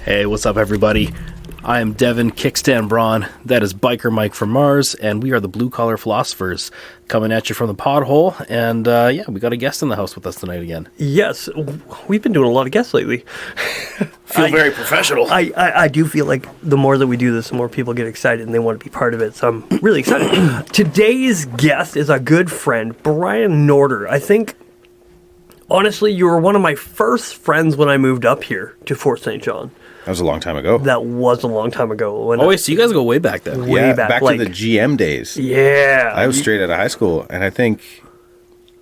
Hey, what's up, everybody? I am Devin Kickstand Braun. That is Biker Mike from Mars, and we are the Blue Collar Philosophers coming at you from the pod hole. And we got a guest in the house with us tonight again. Yes, we've been doing a lot of guests lately. Feel very professional. I do feel like the more that we do this, the more people get excited and they want to be part of it. So I'm really excited. Today's guest is a good friend, Brian Norder. I think, honestly, you were one of my first friends when I moved up here to Fort St. John. That was a long time ago. That was a long time ago. So you guys go way back then. Way back to the GM days. Yeah. I was straight out of high school, and I think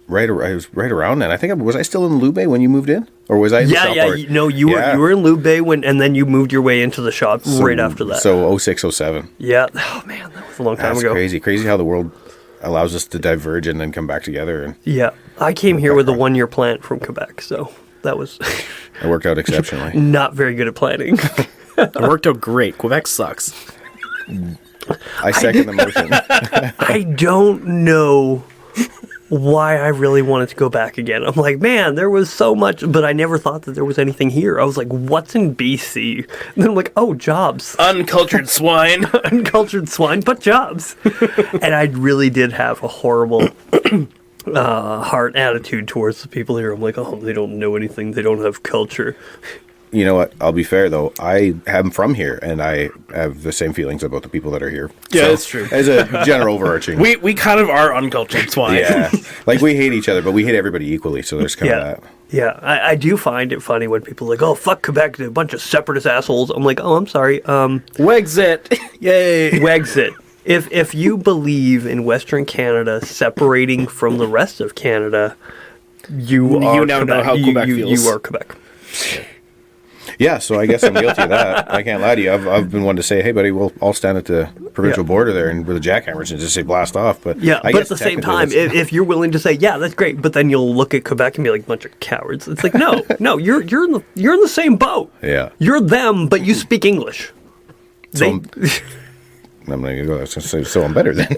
I was right around then. I think was I still in Lube when you moved in, or was I? In You were in Lube and then you moved your way into the shop right after that. So 06, 07. Yeah. Oh man, that was a long time ago. Crazy how the world allows us to diverge and then come back together. And yeah, I came here with a 1-year plan from Quebec, so that was. It worked out exceptionally. Not very good at planning. It worked out great. Quebec sucks. I second the motion. I don't know why I really wanted to go back again. I'm like, man, there was so much, but I never thought that there was anything here. I was like, what's in BC? And then I'm like, oh, jobs. Uncultured swine. Uncultured swine, but jobs. And I really did have a horrible heart attitude towards the people here. I'm like, oh, they don't know anything. They don't have culture. You know what? I'll be fair, though. I am from here, and I have the same feelings about the people that are here. Yeah, that's true. As a general overarching. We kind of are uncultured swine. Yeah. Like, we hate each other, but we hate everybody equally, so there's kind of that. Yeah, I do find it funny when people are like, oh, fuck Quebec, they're a bunch of separatist assholes. I'm like, oh, I'm sorry. Wexit. Yay. Wexit. If you believe in Western Canada separating from the rest of Canada, you now Quebec. Know how Quebec feels. You are Quebec. Yeah, so I guess I'm guilty of that. I can't lie to you. I've been one to say, hey, buddy, we'll all stand at the provincial border there and with the jackhammers and just say blast off. But yeah, but at the same time, if you're willing to say, yeah, that's great, but then you'll look at Quebec and be like, bunch of cowards. It's like, no, you're in the same boat. Yeah, you're them, but you speak English. So I'm going to go. So I'm better then.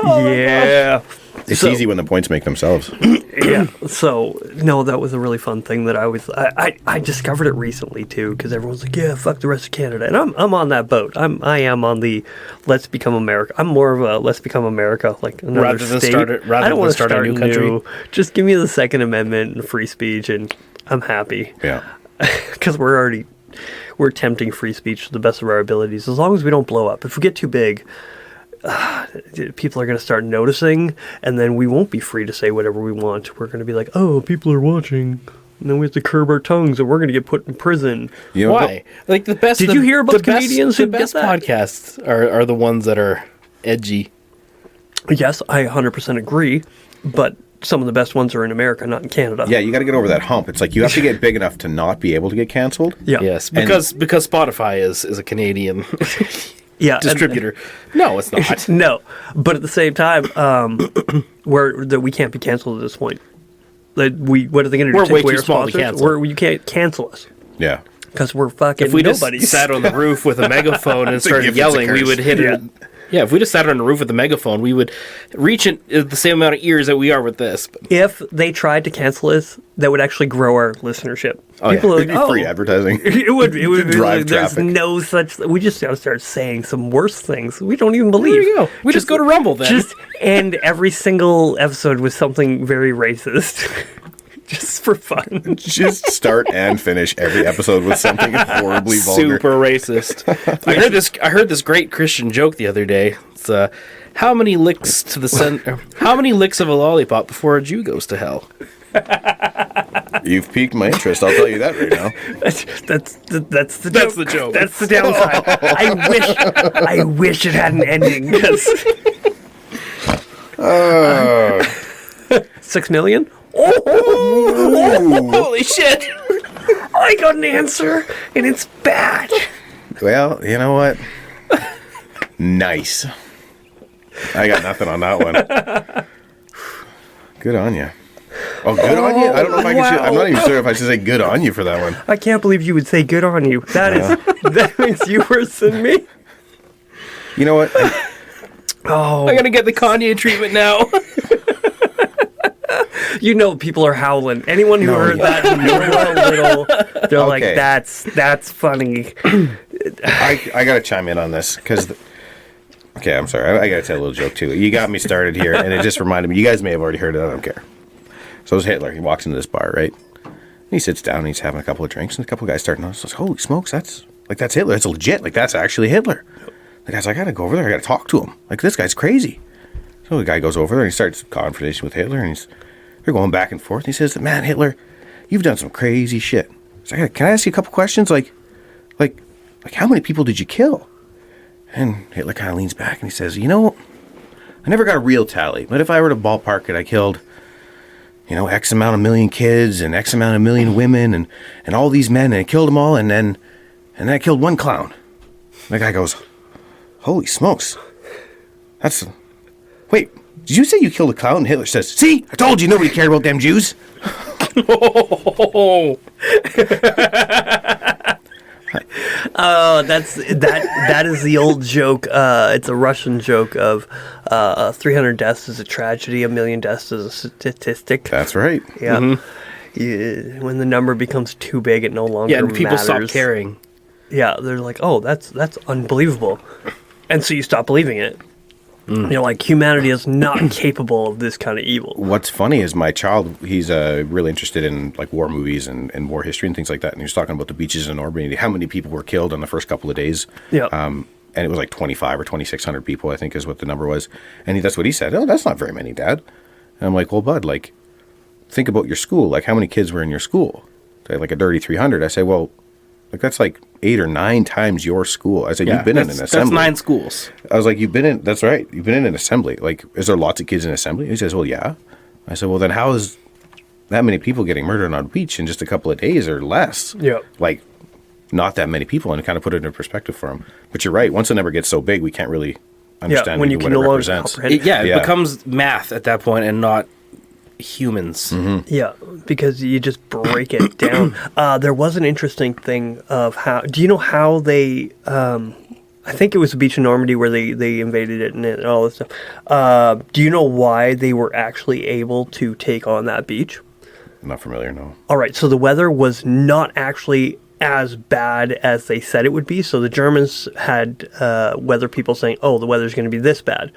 Yeah. It's easy when the points make themselves. Yeah. So, no, that was a really fun thing that I discovered it recently, too, because everyone's like, yeah, fuck the rest of Canada. And I'm on that boat. I am on the let's become America. I'm more of a let's become America, like another state. I don't want to start a new country. Just give me the Second Amendment and free speech, and I'm happy. Yeah. Because we're attempting free speech to the best of our abilities, as long as we don't blow up. If we get too big, people are going to start noticing, and then we won't be free to say whatever we want. We're going to be like, oh, people are watching, and then we have to curb our tongues, and we're going to get put in prison. You know, why? Like the best. Did you hear about the comedians who the best podcasts are the ones that are edgy? Yes, I 100% agree, but some of the best ones are in America, not in Canada. Yeah, you got to get over that hump. It's like you have to get big enough to not be able to get canceled. Yeah. Yes, because Spotify is a Canadian distributor. No, it's not. No, but at the same time, we can't be canceled at this point. What are they going to do? We're way too small to cancel. You can't cancel us. Yeah. Because we're fucking If we nobodies. just sat on the roof with a megaphone and started yelling, we would hit it. Yeah, if we just sat on the roof with a megaphone, we would reach the same amount of ears that we are with this. If they tried to cancel us, that would actually grow our listenership. People would be free advertising. It would be drive like, there's traffic. no such. We just got to start saying some worse things we don't even believe. There you go. We just go to Rumble then. Just end every single episode with something very racist. Just for fun. Just start and finish every episode with something horribly vulgar. Super racist. I heard this great Christian joke the other day. It's how many licks to the center? How many licks of a lollipop before a Jew goes to hell? You've piqued my interest. I'll tell you that right now. That's the joke. That's the downside. I wish it had an ending. 6 million. Oh, holy shit! I got an answer, and it's bad. Well, you know what? Nice. I got nothing on that one. Good on you. Oh, good on you? I don't know if I can. I'm not even sure if I should say good on you for that one. I can't believe you would say good on you. That makes you worse than me. You know what? I gotta get the Kanye treatment now. You know, people are howling. Anyone who heard that, a little, they're like, "That's funny." I gotta chime in on this because. Okay, I'm sorry. I gotta tell a little joke too. You got me started here, and it just reminded me. You guys may have already heard it. I don't care. So it was Hitler. He walks into this bar, right? And he sits down. And he's having a couple of drinks, and a couple of guys start noticing. Holy smokes, that's Hitler. That's legit. Like that's actually Hitler. The guy's like, I gotta go over there. I gotta talk to him. Like this guy's crazy. So the guy goes over there and he starts a conversation with Hitler, and they're going back and forth. And he says, "Man, Hitler, you've done some crazy shit. He's like, can I ask you a couple questions? Like how many people did you kill?" And Hitler kind of leans back and he says, "You know, I never got a real tally, but if I were to ballpark it, I killed, X amount of million kids and X amount of million women and all these men, and I killed them all, and then I killed one clown." The guy goes, "Holy smokes. Wait, did you say you killed a clown?" And Hitler says, "See, I told you nobody cared about them Jews." Oh, that is the old joke. It's a Russian joke of 300 deaths is a tragedy, 1,000,000 deaths is a statistic. That's right. Yeah. When the number becomes too big, it no longer and people matters. stop caring. Yeah, they're like, "Oh, that's unbelievable," and so you stop believing it. You're like, humanity is not capable of this kind of evil. What's funny is my child, he's really interested in like war movies and war history and things like that. And he was talking about the beaches in Normandy, how many people were killed in the first couple of days. Yeah. And it was like 25 or 2,600 people, I think is what the number was. And that's what he said. "Oh, that's not very many, Dad." And I'm like, "Well, Bud, like, think about your school. Like, how many kids were in your school?" They're like a dirty 300. I say, "Well, like that's like 8 or 9 times your school." I said, "You've been in an assembly." That's 9 schools. I was like, that's right. You've been in an assembly. Like, is there lots of kids in assembly? He says, "Well, yeah." I said, "Well, then how is that many people getting murdered on a beach in just a couple of days or less?" Yeah. Like, not that many people, and kind of put it in perspective for him. But you're right. Once the number gets so big, we can't really understand when you what can it no longer represents. comprehend. It becomes math at that point and not humans. Yeah, because you just break it down. There was an interesting thing of how. Do you know how they? I think it was the beach in Normandy where they invaded it and all this stuff. Do you know why they were actually able to take on that beach? I'm not familiar, no. All right, so the weather was not actually as bad as they said it would be. So the Germans had weather people saying, "Oh, the weather's going to be this bad."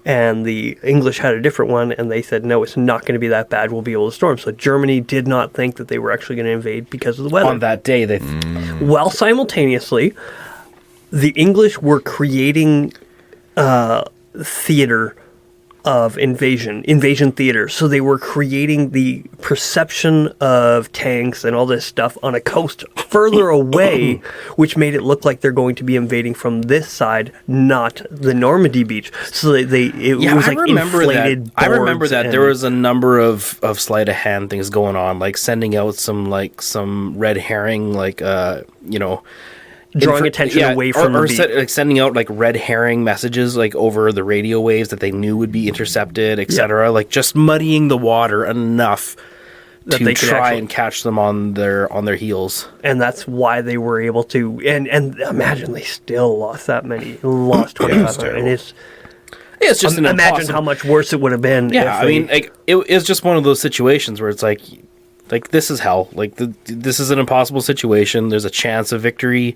And the English had a different one, and they said, "No, it's not going to be that bad. We'll be able to storm." So Germany did not think that they were actually going to invade because of the weather. On that day, they... While simultaneously, the English were creating theater of invasion theater. So they were creating the perception of tanks and all this stuff on a coast further away, which made it look like they're going to be invading from this side, not the Normandy beach. So it was like inflated boards. I remember that there was a number of sleight of hand things going on, like sending out some red herring, drawing attention away from the beach. Sending out like red herring messages like over the radio waves that they knew would be intercepted, etc. Like just muddying the water enough that to try and catch them on their heels. And that's why they were able to. And imagine they still lost that many. Lost 2,500. And it's just imagine how much worse it would have been. Yeah, I mean, it's just one of those situations where it's like this is hell. Like this is an impossible situation. There's a chance of victory,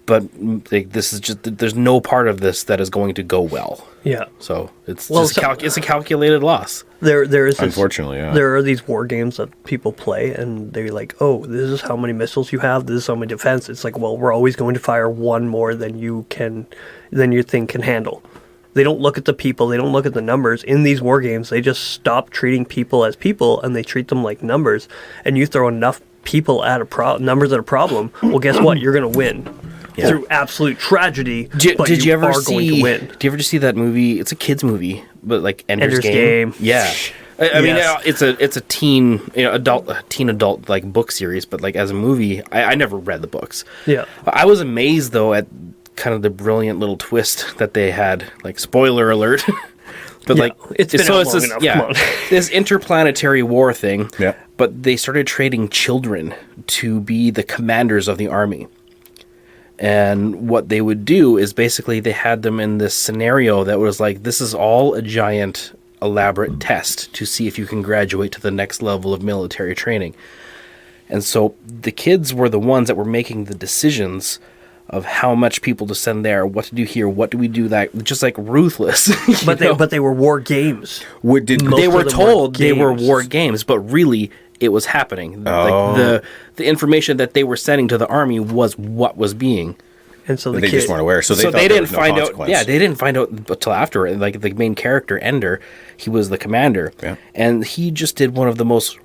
but this is just there's no part of this that is going to go well. Yeah. So it's a calculated loss. There is unfortunately. There are these war games that people play, and they're like, "Oh, this is how many missiles you have. This is how many defense." It's like, well, we're always going to fire one more than your thing can handle. They don't look at the people. They don't look at the numbers. In these war games, they just stop treating people as people, and they treat them like numbers. And you throw enough people at numbers at a problem, well, guess what? You're going to win through absolute tragedy. Did you ever going to win. Did you ever see that movie? It's a kids movie, but like Ender's Game. Yeah. I mean, it's a teen adult like book series, but like as a movie, I never read the books. Yeah. I was amazed though at kind of the brilliant little twist that they had. Like, spoiler alert. But it's been out long enough. Come on. This interplanetary war thing. Yeah. But they started trading children to be the commanders of the army. And what they would do is basically they had them in this scenario that was like, this is all a giant elaborate test to see if you can graduate to the next level of military training. And so the kids were the ones that were making the decisions of how much people to send there, what to do here, what do we do that, just like ruthless. But they were war games. They were told they were war games, but really it was happening. Like the information that they were sending to the army was what was being. And so they just weren't aware. So they didn't find out. Yeah, they didn't find out until after. Like the main character, Ender, he was the commander, and he just did one of the most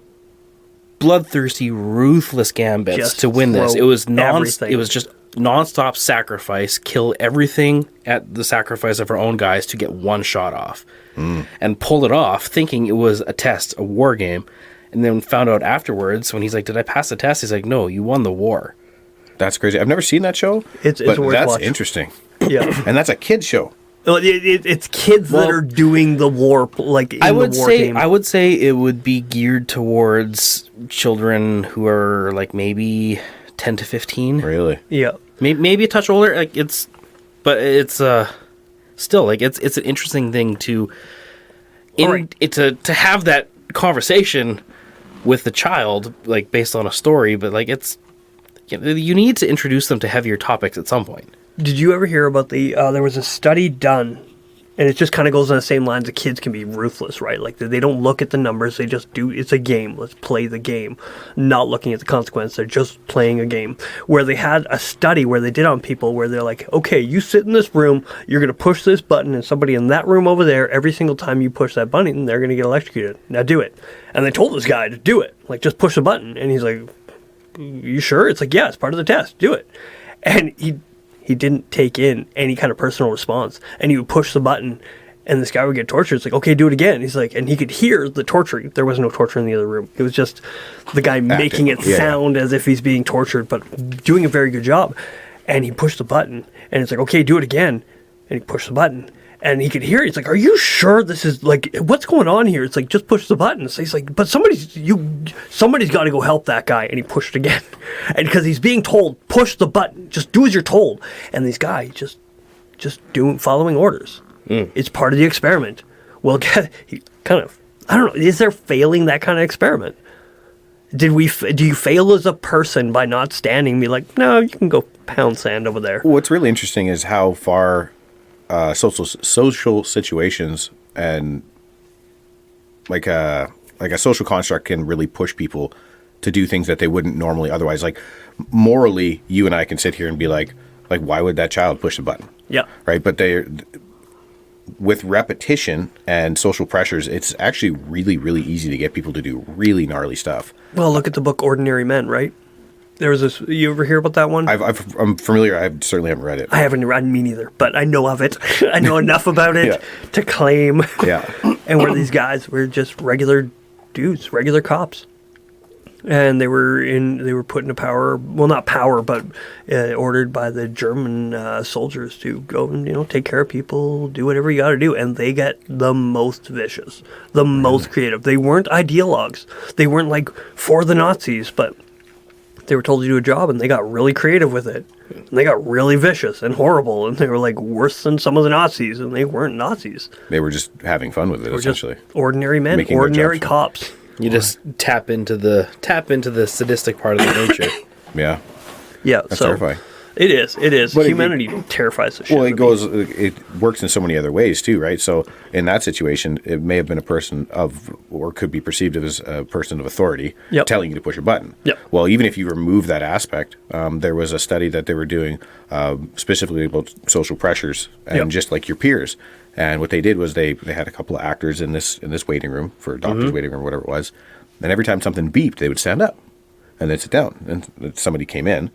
bloodthirsty, ruthless gambits just to win this. It was everything. It was just nonstop sacrifice, kill everything at the sacrifice of our own guys to get one shot off, and pull it off, thinking it was a test, a war game, and then found out afterwards when he's like, "Did I pass the test?" He's like, "No, you won the war." That's crazy. I've never seen that show. It's worth that's watching. interesting. Yeah, And that's a kid's show. well, it's kids that are doing the war, like in I would the war say game. I would say it would be geared towards children who are like maybe 10 to 15. Really? Yeah, Maybe a touch older. Like it's still like it's an interesting thing to to have that conversation with the child, like based on a story. But like you need to introduce them to heavier topics at some point. Did you ever hear about there was a study done, and it just kind of goes on the same lines. The kids can be ruthless, right? Like they don't look at the numbers. They just do. It's a game. Let's play the game. Not looking at the consequence. They're just playing a game. Where they had a study where they did on people where they're like, okay, you sit in this room. You're going to push this button, and somebody in that room over there, every single time you push that button, they're going to get electrocuted. Now do it. And they told this guy to do it. Like, just push the button. And he's like, you sure? It's like, yeah, it's part of the test. Do it. And he didn't take in any kind of personal response. And he would push the button, and this guy would get tortured. It's like, okay, do it again. He's like, and he could hear the torture. There was no torture in the other room. It was just the guy making it sound as if he's being tortured, but doing a very good job. And he pushed the button, and it's like, okay, do it again. And he pushed the button. And he could hear it. He's like, are you sure this is, like, what's going on here? It's like, just push the button. So he's like, but somebody's got to go help that guy. And he pushed again. And because he's being told, push the button. Just do as you're told. And these guys just following orders. It's part of the experiment. Well, he kind of, I don't know, is there failing that kind of experiment? Do you fail as a person by not standing and be like, no, you can go pound sand over there? What's really interesting is how far social situations and like a social construct can really push people to do things that they wouldn't normally otherwise. Like morally, you and I can sit here and be like why would that child push the button? Yeah. Right. But with repetition and social pressures, it's actually really, really easy to get people to do really gnarly stuff. Well, look at the book Ordinary Men, right? There was this. You ever hear about that one? I'm familiar. I certainly haven't read it. I haven't read me neither, but I know of it. I know enough about it to claim. Yeah. And where these guys were just regular dudes, regular cops, and they were put into power. Well, not power, but ordered by the German soldiers to go and take care of people, do whatever you got to do, and they get the most vicious, the most creative. They weren't ideologues. They weren't like for the Nazis, but they were told to do a job, and they got really creative with it. And they got really vicious and horrible, and they were like worse than some of the Nazis, and they weren't Nazis. They were just having fun with it, essentially. Just ordinary men, ordinary cops. You just tap into the sadistic part of the nature. Yeah. Yeah, That's terrifying. It is. But humanity terrifies the shit. Well, it works in so many other ways too, right? So in that situation, it may have been a person or could be perceived as a person of authority telling you to push a button. Yep. Well, even if you remove that aspect, there was a study that they were doing specifically about social pressures and just like your peers. And what they did was they had a couple of actors in this waiting room for a doctor's waiting room, whatever it was. And every time something beeped, they would stand up and they'd sit down. And somebody came in,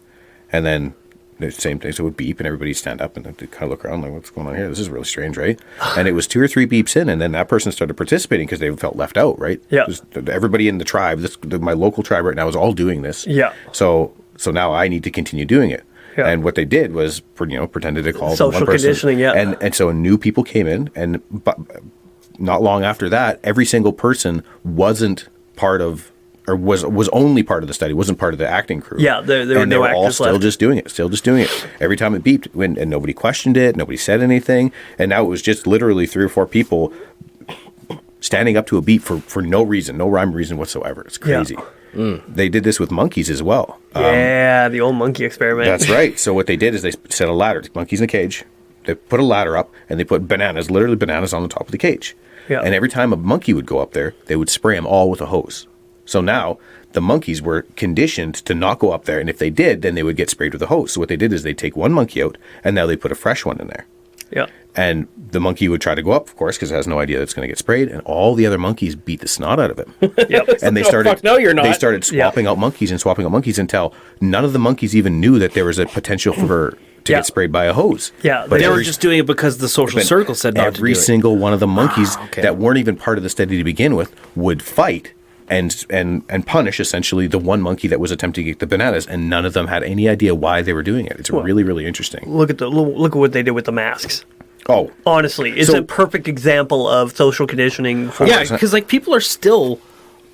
and then the same thing. So it would beep, and everybody'd stand up, and they'd kind of look around like, what's going on here? This is really strange, right? And it was 2 or 3 beeps in, and then that person started participating because they felt left out, right? Yeah. Everybody in the tribe, my local tribe right now is all doing this. Yeah. So now I need to continue doing it. Yeah. And what they did was, pretended to call social one person. Conditioning, yeah. And so new people came in, and not long after that, every single person wasn't part of, or was only part of the study, wasn't part of the acting crew. Yeah, there were no actors all still left. just doing it. Every time it beeped, and nobody questioned it, nobody said anything, and now it was just literally 3 or 4 people standing up to a beat for no reason, no rhyme or reason whatsoever. It's crazy. They did this with monkeys as well. Yeah, the old monkey experiment. That's right. So what they did is they set a ladder. Monkeys in a cage. They put a ladder up and they put bananas, literally bananas, on the top of the cage. Yeah. And every time a monkey would go up there, they would spray them all with a hose. So now the monkeys were conditioned to not go up there, and if they did, then they would get sprayed with a hose. So what they did is they take one monkey out, and now they put a fresh one in there. Yeah. And the monkey would try to go up, of course, because it has no idea that it's going to get sprayed, and all the other monkeys beat the snot out of it. Yep. And they Oh, started, fuck, no, you're not. They started swapping out monkeys until none of the monkeys even knew that there was a potential for to get sprayed by a hose. Yeah, but They were just doing it because the social circle said not to do it. every single one of the monkeys okay. that weren't even part of the study to begin with would fight and punish essentially the one monkey that was attempting to get the bananas, and none of them had any idea why they were doing it. It's really, really interesting. Look at what they did with the masks. Oh, Honestly, it's So- a perfect example of social conditioning. For Yeah, because like people are still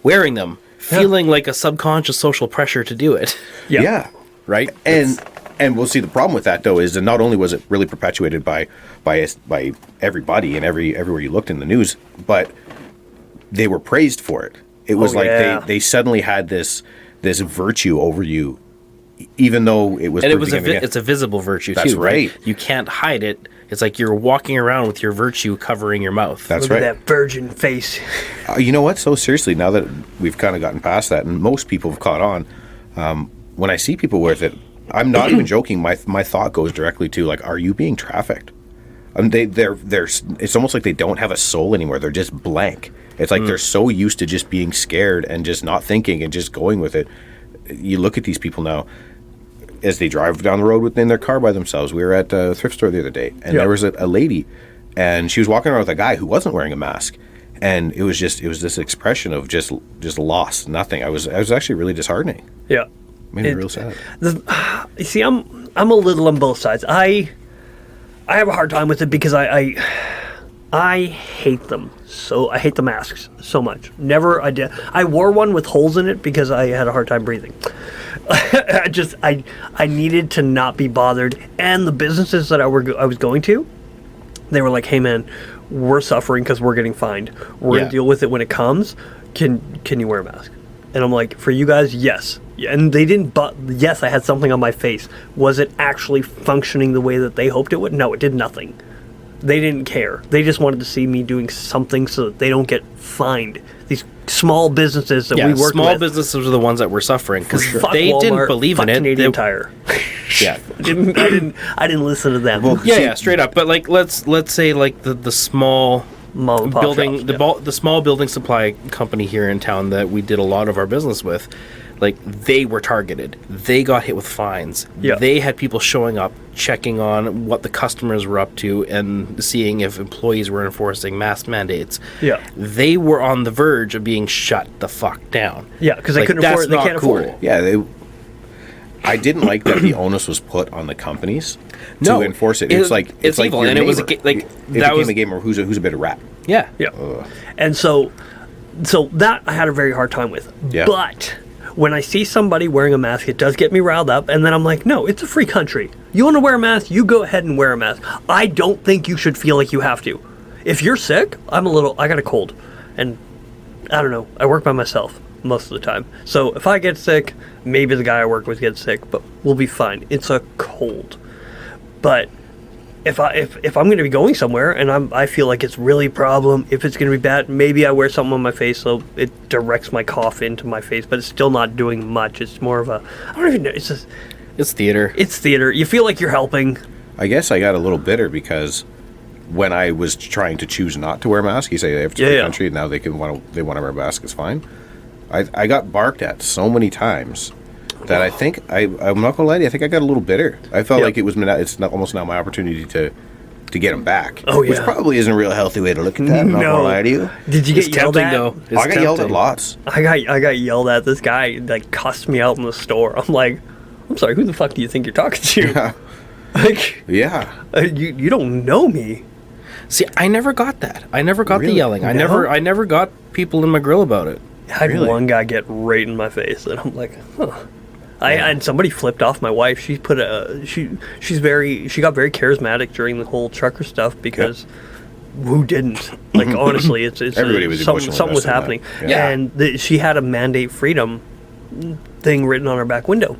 wearing them, feeling like a subconscious social pressure to do it. yeah. Right? And we'll see the problem with that though is that not only was it really perpetuated by everybody and everywhere you looked in the news, but they were praised for it. It was they suddenly had this virtue over you, even though it was. And it's a visible virtue That's too. right. You can't hide it. It's like you're walking around with your virtue covering your mouth. That's Look right. at that virgin face. You know what? So seriously, now that we've kind of gotten past that, and most people have caught on, when I see people with it, I'm not even joking. My thought goes directly to like, are you being trafficked? They're it's almost like they don't have a soul anymore. They're just blank. It's like they're so used to just being scared and just not thinking and just going with it. You look at these people now as they drive down the road within their car by themselves. We were at a thrift store the other day, and there was a lady, and she was walking around with a guy who wasn't wearing a mask, and it was this expression of just loss, nothing. I was actually really disheartening. Yeah. Made me real sad. You see, I'm a little on both sides. I have a hard time with it because I hate them. So I hate the masks so much. Never I did. I wore one with holes in it because I had a hard time breathing. I needed to not be bothered. And the businesses that I was going to, they were like, "Hey man, we're suffering because we're getting fined. We're gonna deal with it when it comes. Can you wear a mask?" And I'm like, "For you guys, yes." And they didn't. But yes, I had something on my face. Was it actually functioning the way that they hoped it would? No, it did nothing. They didn't care. They just wanted to see me doing something so that they don't get fined. These small businesses that we worked with. Small businesses are the ones that were suffering because they Walmart, didn't believe in it. Canadian Tire. Yeah, I didn't listen to them. Well, yeah, straight up. But like, let's say like the small Mom and pop building, shops, the small building supply company here in town that we did a lot of our business with. Like, they were targeted. They got hit with fines. Yeah. They had people showing up, checking on what the customers were up to, and seeing if employees were enforcing mask mandates. Yeah. They were on the verge of being shut the fuck down. Yeah, because they Like, couldn't that's afford it. They not can't cool. afford it. Yeah, I didn't like that the onus was put on the companies No, to enforce it. it- It's like it's evil, your and it was a neighbor. like, it that became was- a game of who's a better rat. Yeah. Yeah. And so that I had a very hard time with. Yeah. But when I see somebody wearing a mask, it does get me riled up. And then I'm like, no, it's a free country. You want to wear a mask? You go ahead and wear a mask. I don't think you should feel like you have to. If you're sick, I got a cold. And I don't know. I work by myself most of the time. So if I get sick, maybe the guy I work with gets sick, but we'll be fine. It's a cold. But if I'm going to be going somewhere and I feel like it's really a problem, if it's going to be bad, maybe I wear something on my face so it directs my cough into my face, but it's still not doing much. It's more of I don't even know. It's theater. It's theater. You feel like you're helping. I guess I got a little bitter because when I was trying to choose not to wear a mask, you say they have to the country, and now they want to wear a mask. It's fine. I got barked at so many times that I think I'm not gonna lie to you. I think I got a little bitter. I felt like it's almost now my opportunity to get him back. Oh, yeah. Which probably isn't a real healthy way to look at that. I'm not gonna lie to you. Did you It's get yelled tempting, at? though. It's I got yelled at tempting. lots. I got yelled at. This guy like cussed me out in the store. I'm like, I'm sorry. Who the fuck do you think you're talking to? Like, Yeah. you don't know me. See, I never got that. I never got the Really? yelling. I No? never got people in my grill about it. I had Really? one guy get right in my face, and I'm like, huh. And somebody flipped off my wife. She she got very charismatic during the whole trucker stuff because who didn't? Like, honestly, it's Everybody was emotionally something was invested in happening. that. Yeah. And she had a mandate freedom thing written on her back window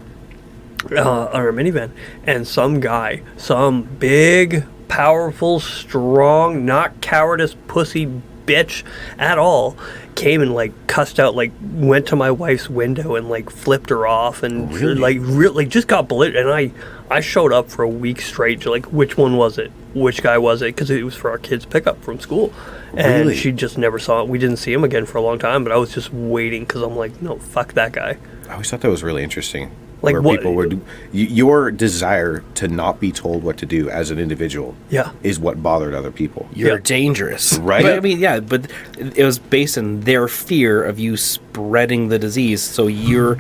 on her minivan. And some guy, some big, powerful, strong, not cowardice pussy bitch at all, came and like cussed out, like went to my wife's window and like flipped her off and like really just got belligerent. And I showed up for a week straight to like, which one was it? Which guy was it? Because it was for our kids' pickup from school. And Really? she just never saw it. We didn't see him again for a long time, but I was just waiting because I'm like, no, fuck that guy. I always thought that was really interesting. Like where what- people would, your desire to not be told what to do as an individual, Yeah. is what bothered other people. You're Yeah. dangerous, Right? But, I mean, yeah, but it was based in their fear of you spreading the disease. So your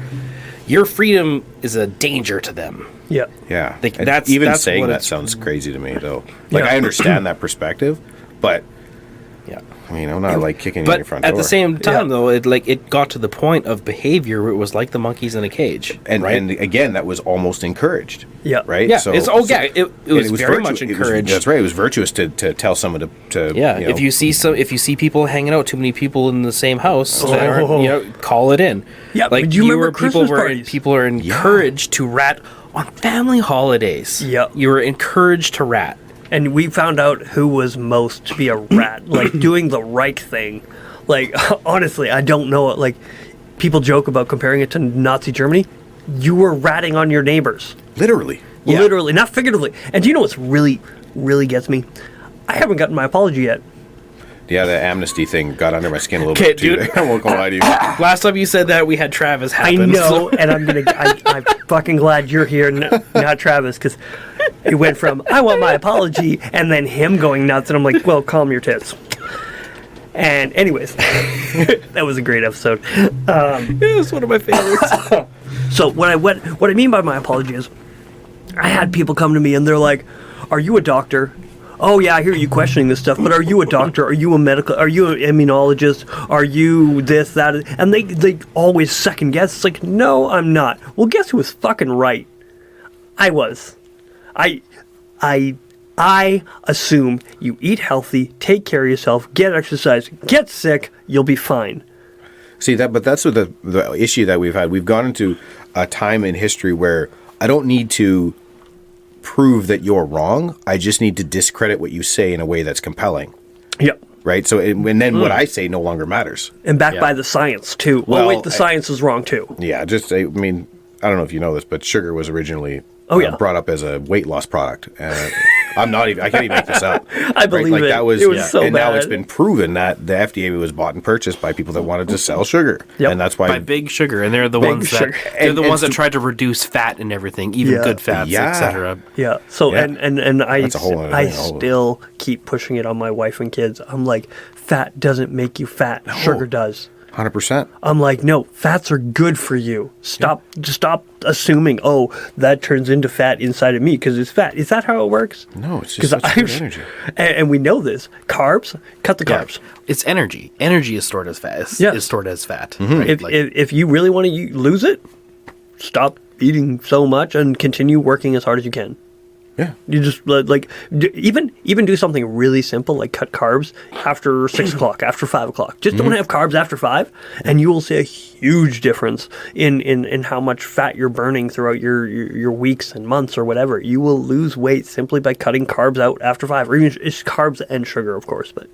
freedom is a danger to them. Yeah. Yeah, Like, And that's- even that's saying what that it's- sounds crazy to me, though. Like Yeah. I understand that perspective, but Yeah. I mean, I'm not like kicking in your But front at door. the same time, Yeah. though, it got to the point of behavior where it was like the monkeys in a cage, and right? and again, that was almost encouraged. Yeah. Right. Yeah, it and was very much it was- encouraged. that's right. It was virtuous to tell someone to Yeah, you know, if you see people hanging out, too many people in the same house, Oh. that aren't, call it in. Yeah, like but you remember people Christmas were parties? people are encouraged to rat on family holidays. Yeah. you were encouraged to rat. And we found out who was most to be a rat, like doing the right thing. Like, honestly, I don't know. Like, people joke about comparing it to Nazi Germany. You were ratting on your neighbors. literally. Yeah. Literally, not figuratively. And do you know what's really, really gets me? I haven't gotten my apology yet. Yeah, the amnesty thing got under my skin a little Okay, bit too. dude. I won't go lie to you. Last time you said that, we had Travis I happen. know, and I'm fucking glad you're here, not Travis, because it went from, I want my apology, and then him going nuts, and I'm like, well, calm your tits. And anyways, that was a great episode. It's one of my favorites. So what I mean by my apology is, I had people come to me and they're like, "Are you a doctor?" "Oh yeah, I hear you questioning this stuff, but are you a doctor? Are you Are you an immunologist? Are you this, that?" And they always second guess. It's like, no, I'm not. Well, guess who was fucking right? I was. I assume you eat healthy, take care of yourself, get exercise, get sick, you'll be fine. See but that's what the issue that we've had. We've gone into a time in history where I don't need to prove that you're wrong. I just need to discredit what you say in a way that's compelling, Yep. right? So and then what I say no longer matters. And backed Yeah. by the science too. Well, Oh wait, the science is wrong too. Yeah, I mean, I don't know if you know this, but sugar was originally Oh, yeah. brought up as a weight loss product. I can't even make this up. I believe Like it. that was, It was so and now bad. it's been proven that the FDA was bought and purchased by people that wanted to sell sugar, Yep. and that's why By big sugar, and they're the Big ones sugar. that they're the And ones that to- tried to reduce fat and everything, even Yeah. good fats, Yeah. etc. Yeah. So Yeah. and I That's a whole other I thing. still keep pushing it on my wife and kids. I'm like, fat doesn't make you fat. Sugar does. 100%. I'm like, no, fats are good for you. Stop assuming, oh, that turns into fat inside of me because it's fat. Is that how it works? No, it's just such good energy. And we know this. Carbs, cut the carbs. It's energy. Energy is stored as fat. Yes. Is stored as fat. Mm-hmm. Right? If you really want to lose it, stop eating so much and continue working as hard as you can. Yeah. You just even do something really simple like cut carbs after 6 o'clock, after 5 o'clock. Just don't have carbs after 5, and you will see a huge difference in how much fat you're burning throughout your weeks and months or whatever. You will lose weight simply by cutting carbs out after 5, or even it's carbs and sugar, of course. But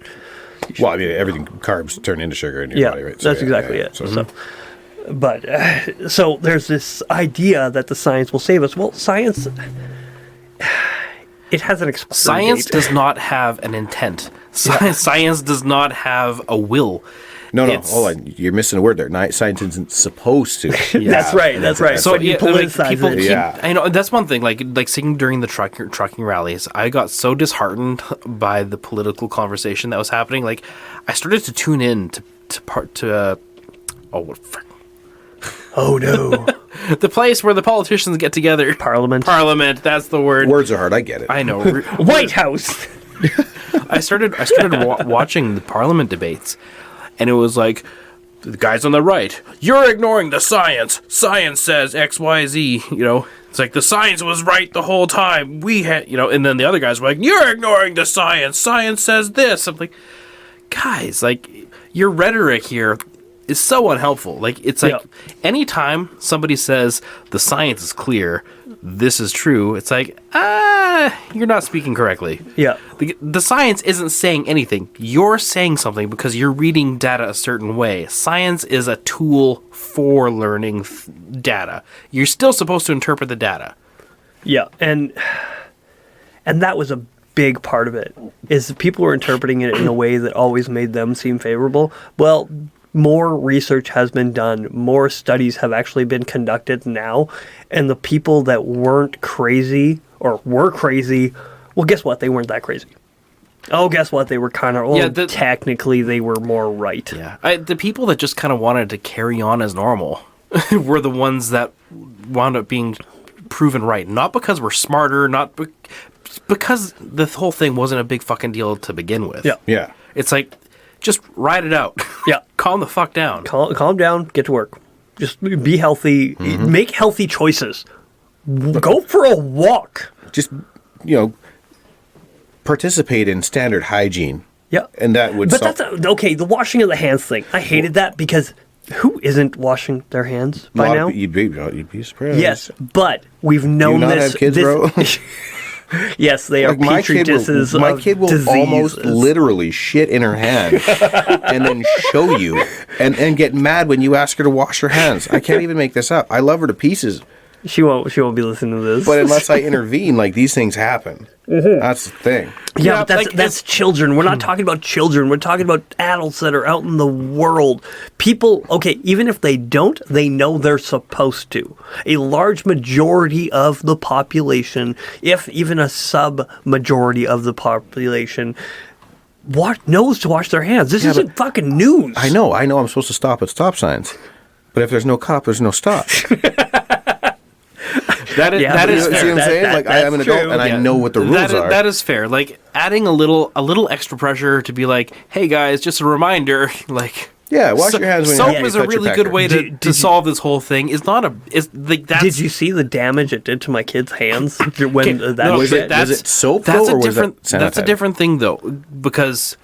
Well, I mean, everything carbs turn into sugar in your body, right? that's exactly it. So there's this idea that the science will save us. Well, science. It has an expiry Science date. does not have an intent. Science does not have a will. No, It's- hold on. You're missing a word there. Science isn't supposed to. That's right. That's right. So But you yeah, politicize people it. keep, Yeah. I know that's one thing. Like seeing during the trucking rallies, I got so disheartened by the political conversation that was happening. Like, I started to tune in Oh no. the place where the politicians get together. Parliament. Parliament. That's the word. Words are hard. I get it. I know. White House. I started watching the Parliament debates, and it was like the guys on the right. You're ignoring the science. Science says X, Y, Z. It's like, the science was right the whole time. We had, and then the other guys were like, you're ignoring the science. Science says this. I'm like, guys, like, your rhetoric here is so unhelpful. Like, it's like, anytime somebody says the science is clear, this is true, it's like, you're not speaking correctly. Yeah. The science isn't saying anything. You're saying something because you're reading data a certain way. Science is a tool for learning data. You're still supposed to interpret the data. Yeah, and that was a big part of it, is that people were interpreting it in a way that always made them seem favorable. Well, more research has been done, more studies have actually been conducted now, and the people that weren't crazy, or were crazy, well, guess what? They weren't that crazy. Oh, guess what? They were kind of, technically they were more right. Yeah. The people that just kind of wanted to carry on as normal were the ones that wound up being proven right. Not because we're smarter, because the whole thing wasn't a big fucking deal to begin with. Yeah. Yeah. It's like, just ride it out. Yeah. Calm the fuck down. Calm down, get to work. Just be healthy, make healthy choices. Go for a walk. Just, participate in standard hygiene. Yeah. And that would But that's okay, the washing of the hands thing. I hated that because who isn't washing their hands by now? You'd be surprised. Yes, but we've known you not this. have kids, bro? Yes, they are petri dishes. My kid will diseases. almost literally shit in her hand and then show you and get mad when you ask her to wash her hands. I can't even make this up. I love her to pieces. She won't be listening to this. But unless I intervene, like, these things happen. That's the thing. Yeah, but that's children. We're not talking about children. We're talking about adults that are out in the world. People, okay, even if they don't, they know they're supposed to. A large majority of the population, if even a sub-majority of the population, knows to wash their hands. This isn't fucking news. I know. I'm supposed to stop at stop signs. But if there's no cop, there's no stop. That is See fair. what I'm saying? Like, I am an adult true. and I know what the rules are. That is fair. Like, adding a little extra pressure to be like, hey guys, just a reminder, like, yeah, wash your hands when soap you is a touch your really good pecker. way to solve this whole thing. It's not that's Did you see the damage it did to my kid's hands when that no, Was shit? it soap, that's though, a or was different that that's a sanitizer? different thing though, because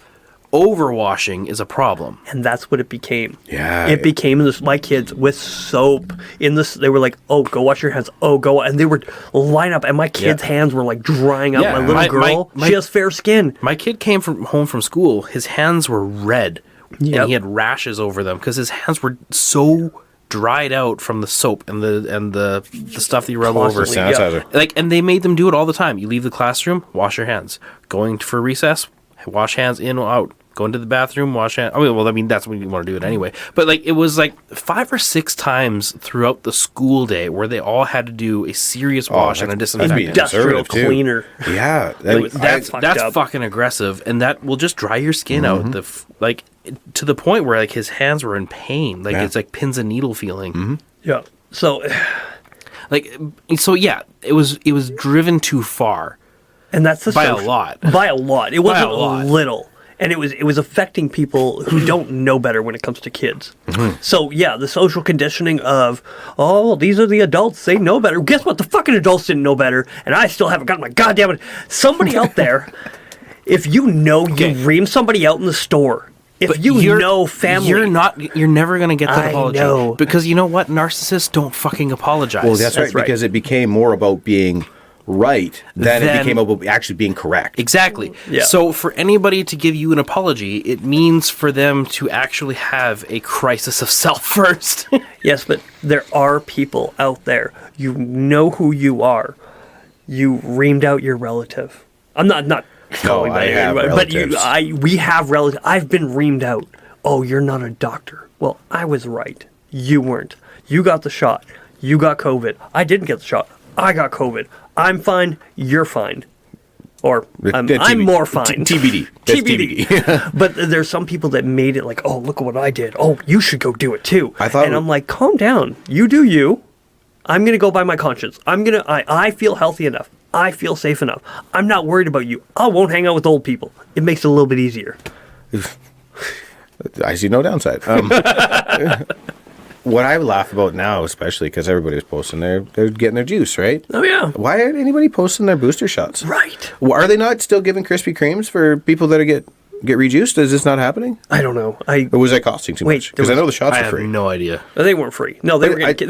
overwashing is a problem. And that's what it became. Yeah. It became this, my kids with soap in this, they were like, oh, go wash your hands. Oh, go. And they would line up and my kids' hands were like drying out. Yeah, My little girl, she has fair skin. My kid came home from school. His hands were red, Yep. and he had rashes over them because his hands were so dried out from the soap and the stuff that you rub over. Constantly, Sanitizer. Like, and they made them do it all the time. You leave the classroom, wash your hands. Going for recess, wash hands in or out. Go into the bathroom, wash hands. That's when you want to do it anyway. But like, it was like 5 or 6 times throughout the school day where they all had to do a serious wash and a that'd be disinfectant. Industrial conservative, too. cleaner. Yeah. Like, that's fucked up. fucking aggressive, and that will just dry your skin out. To the point where like his hands were in pain. Like, Yeah. it's like pins and needle feeling. Yeah. So, Yeah, it was driven too far. and that's the By a social- lot. By a lot. It wasn't a lot. little. And it was affecting people who don't know better when it comes to kids. So yeah, the social conditioning of, oh, these are the adults, they know better. Guess what? The fucking adults didn't know better, and I still haven't got my goddamn it. Somebody out there, if you know you ream somebody out in the store, if you know family, you're never gonna get that I apology. know. Because you know what? Narcissists don't fucking apologize. Well, that's right, right. because it became more about being right than it Then- became about actually being correct. Exactly. Yeah. So for anybody to give you an apology, it means for them to actually have a crisis of self first. yes, but there are people out there. You know who you are. You reamed out your relative. I'm not calling I that have anybody, relatives. we have relatives. I've been reamed out. Oh, you're not a doctor. Well, I was right. You weren't. You got the shot. You got COVID. I didn't get the shot. I got COVID. I'm fine. You're fine. Or I'm more fine. TBD. That's TBD. But there's some people that made it like, oh, look at what I did. Oh, you should go do it too. And I'm like, calm down. You do you. I'm gonna go by my conscience. I feel healthy enough. I feel safe enough. I'm not worried about you. I won't hang out with old people. It makes it a little bit easier. I see no downside. what I laugh about now, especially because everybody was posting they're getting their juice, right? Oh, yeah. Why aren't anybody posting their booster shots? Right. Are they not still giving Krispy Kremes for people that get rejuiced? Is this not happening? I don't know. Or was that costing too much? Because I know the shots I are have free. no idea. They weren't free. No, they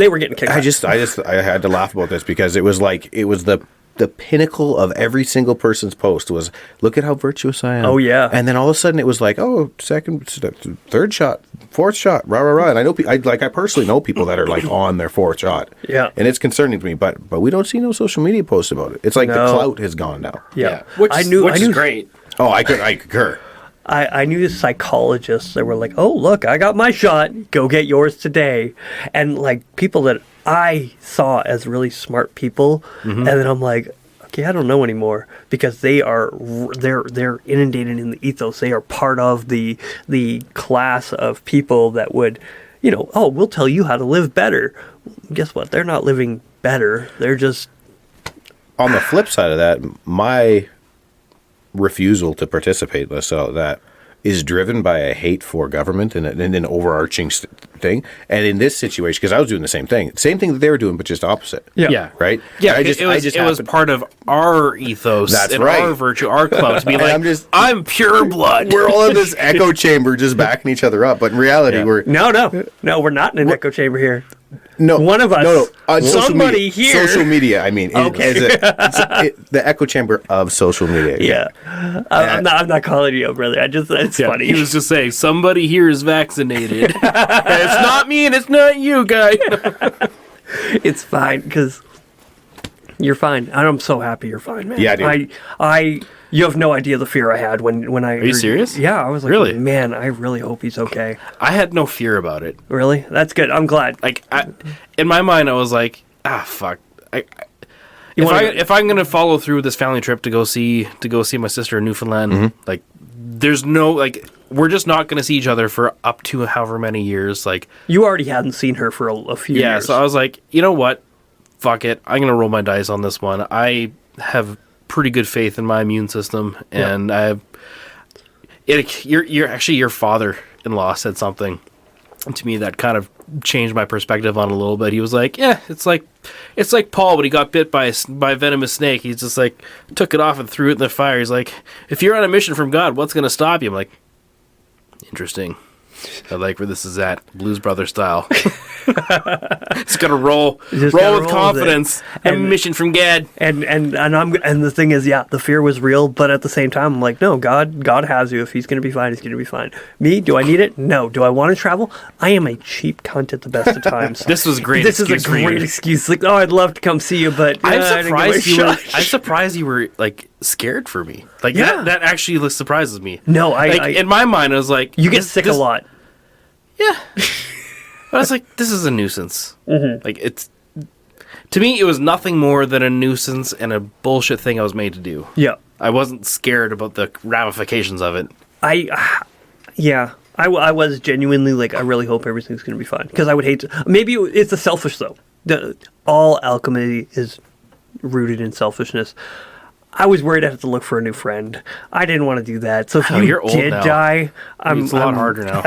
were getting kicked out. I had to laugh about this because it was the pinnacle of every single person's post was, look at how virtuous I am. Oh, yeah. And then all of a sudden it was like, oh, second, third shot, fourth shot, rah, rah, rah. And I know, I personally know people that are like on their fourth shot. Yeah. And it's concerning to me, but we don't see no social media posts about it. It's like the clout has gone now. Yeah. Which I knew is great. Oh, I concur. I knew psychologists that were like, oh, look, I got my shot. Go get yours today. And like people that I saw as really smart people. And then I'm like, okay, I don't know anymore because they're inundated in the ethos. They are part of the class of people that would, oh, we'll tell you how to live better. Guess what? They're not living better. They're just... On the flip side of that, my refusal to participate, let's say that, is driven by a hate for government and an overarching thing. And in this situation, because I was doing the same thing that they were doing, but just opposite. Yeah. Right? Yeah, it was part of our ethos. That's and right. Our virtue, our club to be like, I'm pure blood. We're all in this echo chamber just backing each other up. But in reality, we're... No, we're not in an echo chamber here. No, one of us. No. On somebody here. Social media. I mean, okay. The echo chamber of social media. Yeah. I'm not calling you, brother. It's funny. He was just saying somebody here is vaccinated. And it's not me, and it's not you, guy. It's fine because you're fine. I'm so happy you're fine, man. Yeah, dude. You have no idea the fear I had when I. Are you serious? Yeah, I was like, really? Man, I really hope he's okay. I had no fear about it. Really? That's good. I'm glad. Like, in my mind, I was like, fuck. If I'm gonna follow through with this family trip to go see my sister in Newfoundland, like, there's no we're just not gonna see each other for up to however many years. Like, you already hadn't seen her for a few years. Yeah, so I was like, you know what? Fuck it. I'm gonna roll my dice on this one. I have pretty good faith in my immune system, and your father-in-law said something to me that kind of changed my perspective on it a little bit. He was like, yeah, it's like Paul when he got bit by a venomous snake. He's just like took it off and threw it in the fire. He's like, if you're on a mission from God, what's going to stop you? I'm like, interesting. I like where this is at, Blues Brothers style. It's gonna roll with confidence. And mission from God. And the thing is, the fear was real, but at the same time, I'm like, no, God has you. If he's gonna be fine, he's gonna be fine. Me, do I need it? No. Do I want to travel? I am a cheap cunt at the best of times. This was great. This is a great excuse. Like, oh, I'd love to come see you, but I'm surprised you were like scared for me. Like that actually surprises me. No, in my mind, I was like, you get sick a lot. Yeah. But I was like, this is a nuisance. Like, to me, it was nothing more than a nuisance and a bullshit thing I was made to do. Yeah. I wasn't scared about the ramifications of it. I was genuinely like, I really hope everything's going to be fine. Because I would hate to. Maybe it's a selfish, though. All alchemy is rooted in selfishness. I was worried I'd have to look for a new friend. I didn't want to do that. So if you did die, it's a lot harder now.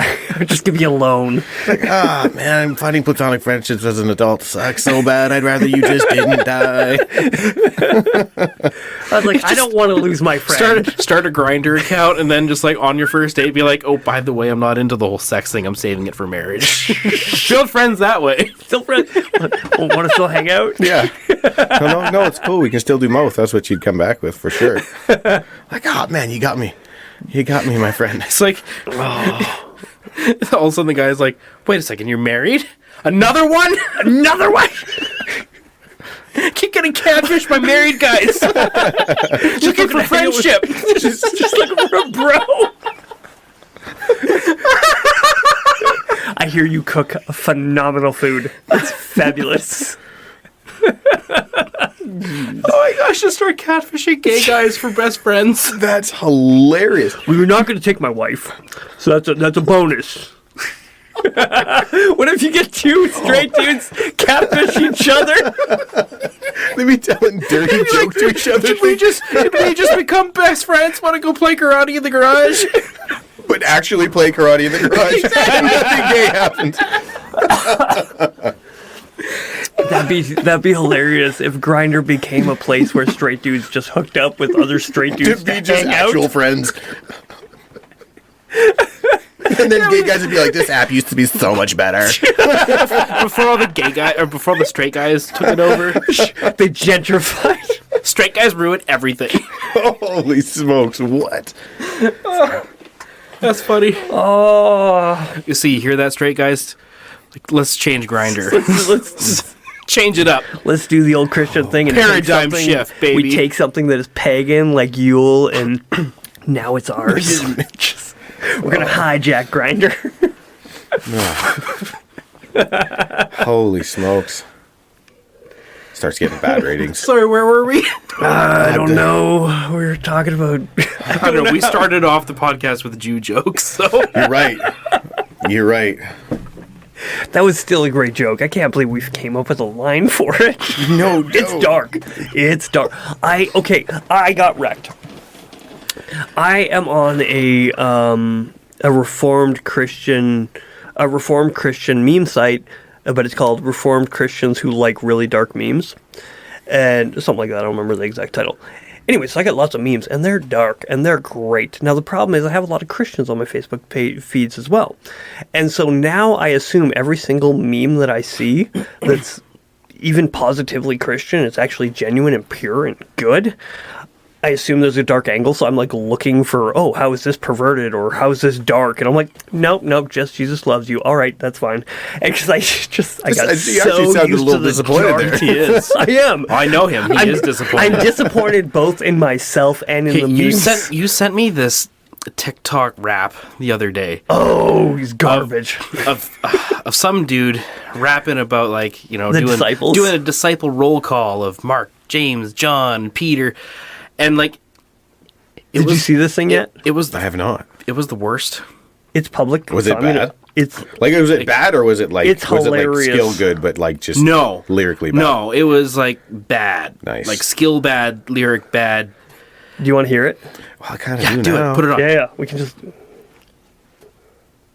Just give me a loan. Man, I'm finding platonic friendships as an adult sucks so bad. I'd rather you just didn't die. I was like, I don't want to lose my friend. Start a Grindr account, and then just like on your first date, be like, oh, by the way, I'm not into the whole sex thing. I'm saving it for marriage. Build friends that way. Still friends. Want to still hang out? Yeah. No, it's cool. We can still do both. That's what you'd come back with for sure. Like, oh man, you got me, my friend. It's like, all of a sudden the guy's like, wait a second, you're married? Another one? Keep getting catfished by married guys. Looking for friendship. just looking for a bro. I hear you cook phenomenal food. It's fabulous. Oh my gosh, just start catfishing gay guys for best friends. That's hilarious. We were not going to take my wife, so that's a bonus. What if you get two straight dudes catfish each other? They be telling dirty jokes to each other. Did we just become best friends? Want to go play karate in the garage? But actually play karate in the garage. And nothing gay happened. That'd be hilarious if Grindr became a place where straight dudes just hooked up with other straight dudes To be to just hang actual out. friends. And then gay guys would be like, this app used to be so much better. Before all the gay guy or before the straight guys took it over, They gentrified. straight guys ruined everything. Holy smokes, what? That's funny. Oh, You see, you hear that, straight guys? Like, let's change Grindr. let's Change it up. let's do the old Christian thing and Paradigm take something- shift, baby. We take something that is pagan like Yule, and now it's ours. We're gonna hijack Grindr. Holy smokes. Starts getting bad ratings. Sorry, where were we? I don't know. We were talking about. I don't know. We started off the podcast with Jew jokes, so You're right. You're right. That was still a great joke. I can't believe we came up with a line for it. No, It's dark. It's dark. I got wrecked. I am on a reformed Christian meme site, but it's called Reformed Christians Who Like Really Dark Memes, and something like that. I don't remember the exact title. Anyway, so I get lots of memes, and they're dark, and they're great. Now, the problem is I have a lot of Christians on my Facebook feeds as well. And so now I assume every single meme that I see that's even positively Christian, it's actually genuine and pure and good. I assume there's a dark angle, so I'm like looking for, oh, how is this perverted, or how is this dark? And I'm like, nope, just Jesus loves you. All right, that's fine. And because I got You so actually sounded a used little to this disappointed dark. there. he is. I am. I know him. He is disappointed. I'm disappointed both in myself and in the you memes. sent me this TikTok rap the other day Oh, he's garbage. of some dude rapping about, like, you know, The disciples. doing a disciple roll call of Mark, James, John, Peter, and like Did you see this thing yet? It was I have not. it was the worst. It's public. Was so it bad? It's Like, was it bad, or was it like, It's was it like hilarious. skill good, but like just No. lyrically bad? No, it was like bad. Nice. Like skill bad, lyric bad. Do you want to hear it? Well, I kind of Do now. it. Put it on. Yeah. We can just.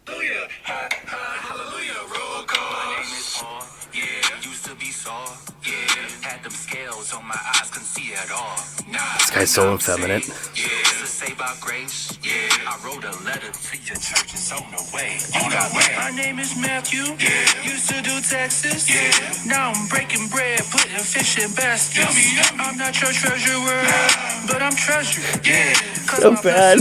Hallelujah. Hallelujah. Roll call. My name is Paul. Yeah. Used to be Saul. Yeah. Had them scales on my eyes, couldn't see at all. This guy's so effeminate. Yeah. To say about grace. Yeah. I wrote a letter to your church. It's on the way. On the way. My name is Matthew. Yeah. Used to do Texas. Yeah. Now I'm breaking bread, putting fish in baskets. I'm not your treasurer, but I'm treasured. Yeah. So bad.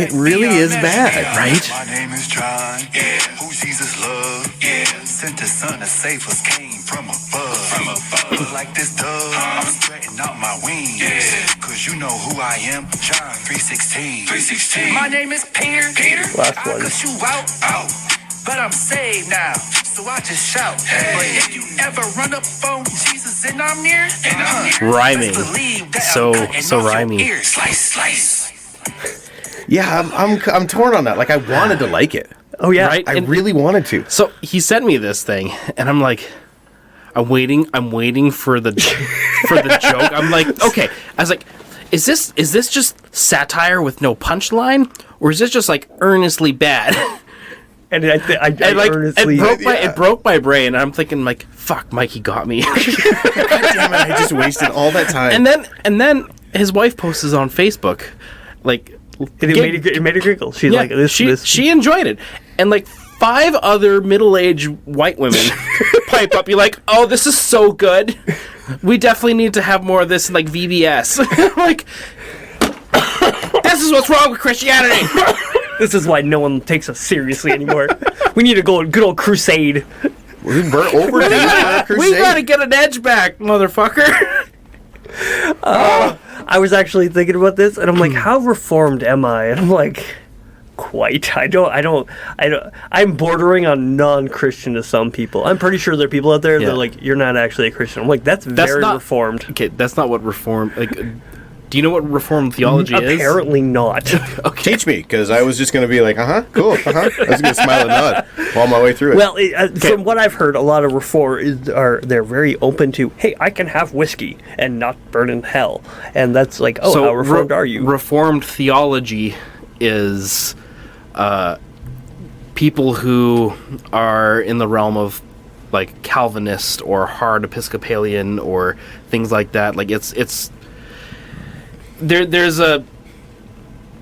It really is bad, right? My name is John. Yeah. Who Jesus loved. Yeah. Sent his son to save us. Came from above. Look like this dove. I'm spreading out my wings. Yeah. Cause you know who I am. John 3:16. 3:16. My name is Peter. Last I one. cut you out. But I'm saved now. So I just shout. Hey. But if you ever run up on Jesus and I'm near. Rhyming. best believe that So- I'm cutting so off your rhyming. ear. Slice. Yeah, I'm torn on that. Like, I wanted to like it. Oh yeah. Right? I And- really wanted to. So he sent me this thing, and I'm like, I'm waiting for the joke. I'm like, okay. I was like, is this just satire with no punchline, or is this just like earnestly bad? And I And like earnestly. it broke my brain. And I'm thinking like, fuck, Mikey got me. God damn it, I just wasted all that time. and then his wife posts on Facebook, like, It made her giggle. She's yeah, like, this. she enjoyed it, and like 5 other middle-aged white women pipe up. You're like, oh, this is so good. We definitely need to have more of this in like VBS. Like, this is what's wrong with Christianity. This is why no one takes us seriously anymore. We need to go on good old crusade. We're overdue for a crusade. We gotta get an edge back, motherfucker. I was actually thinking about this, and I'm like, how reformed am I? And I'm like, quite. I'm bordering on non-Christian to some people. I'm pretty sure there are people out there that Yeah. are like, you're not actually a Christian. I'm like, that's very not- reformed. Okay, that's not what reform. Like, do you know what reformed theology is? Apparently not. Teach me, because I was just going to be like, cool, I was going to smile and nod while my way through it. Well, from what I've heard, a lot of they're very open to, hey, I can have whiskey and not burn in hell, and that's like, oh, how reformed are you? Reformed theology is people who are in the realm of like Calvinist or hard Episcopalian or things like that. Like it's there's a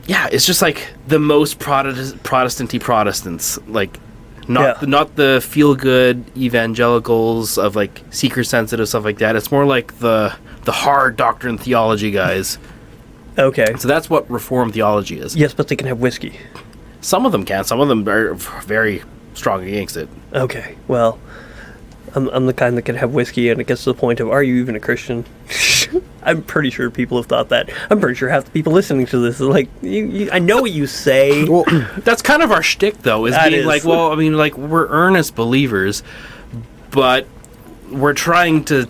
it's just like the most Protestanty Protestants, like not the feel good evangelicals of like seeker sensitive stuff like that. It's more like the hard doctrine theology guys. Okay. So that's what Reformed theology is. Yes, but they can have whiskey. Some of them can. Some of them are very strong against it. Okay. Well, I'm the kind that can have whiskey, and it gets to the point of, are you even a Christian? I'm pretty sure people have thought that. I'm pretty sure half the people listening to this are like, I know what you say. Well, that's kind of our shtick, though, is being like, well, I mean, like, we're earnest believers, but we're trying to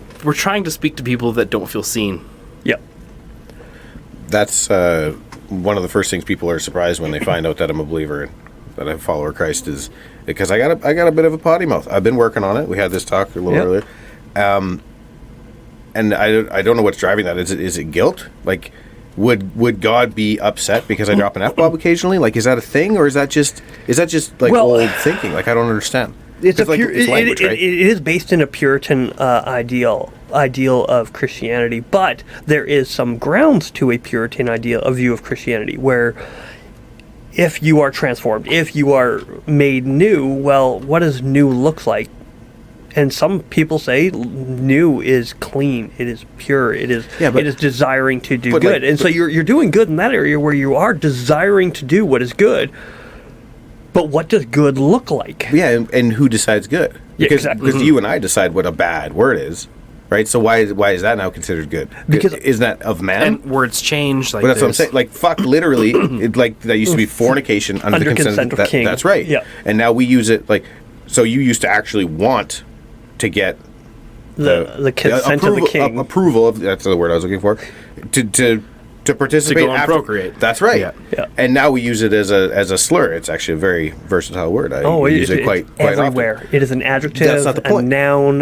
speak to people that don't feel seen. Yep. That's one of the first things people are surprised when they find out that I'm a believer and that I'm a follower of Christ, is because I got a bit of a potty mouth. I've been working on it. We had this talk a little earlier. And I don't know what's driving that. Is it guilt? Like, would God be upset because I drop an F-bomb occasionally? Like, is that a thing, or is that just like old thinking? Like, I don't understand. It's like, it's language, right? It is based in a Puritan ideal of Christianity, but there is some grounds to a Puritan a view of Christianity, where if you are transformed, if you are made new, well, what does new look like? And some people say new is clean, it is pure, it is desiring to do good. So you're doing good in that area where you are desiring to do what is good. But what does good look like? Yeah, and who decides good? Because, exactly. Because you and I decide what a bad word is, right? So why is that now considered good? Because isn't that of man? And words change. Like, but that's what I'm saying. Like, fuck, literally, like that used to be fornication under the consent of king. That's right. Yeah. And now we use it like, so you used to actually want to get the consent of the king, approval of, that's the word I was looking for, to participate, to go and procreate. That's right. Yeah. And now we use it as a slur. It's actually a very versatile word. I use it quite everywhere. often. It is an adjective, that's not the point. A noun.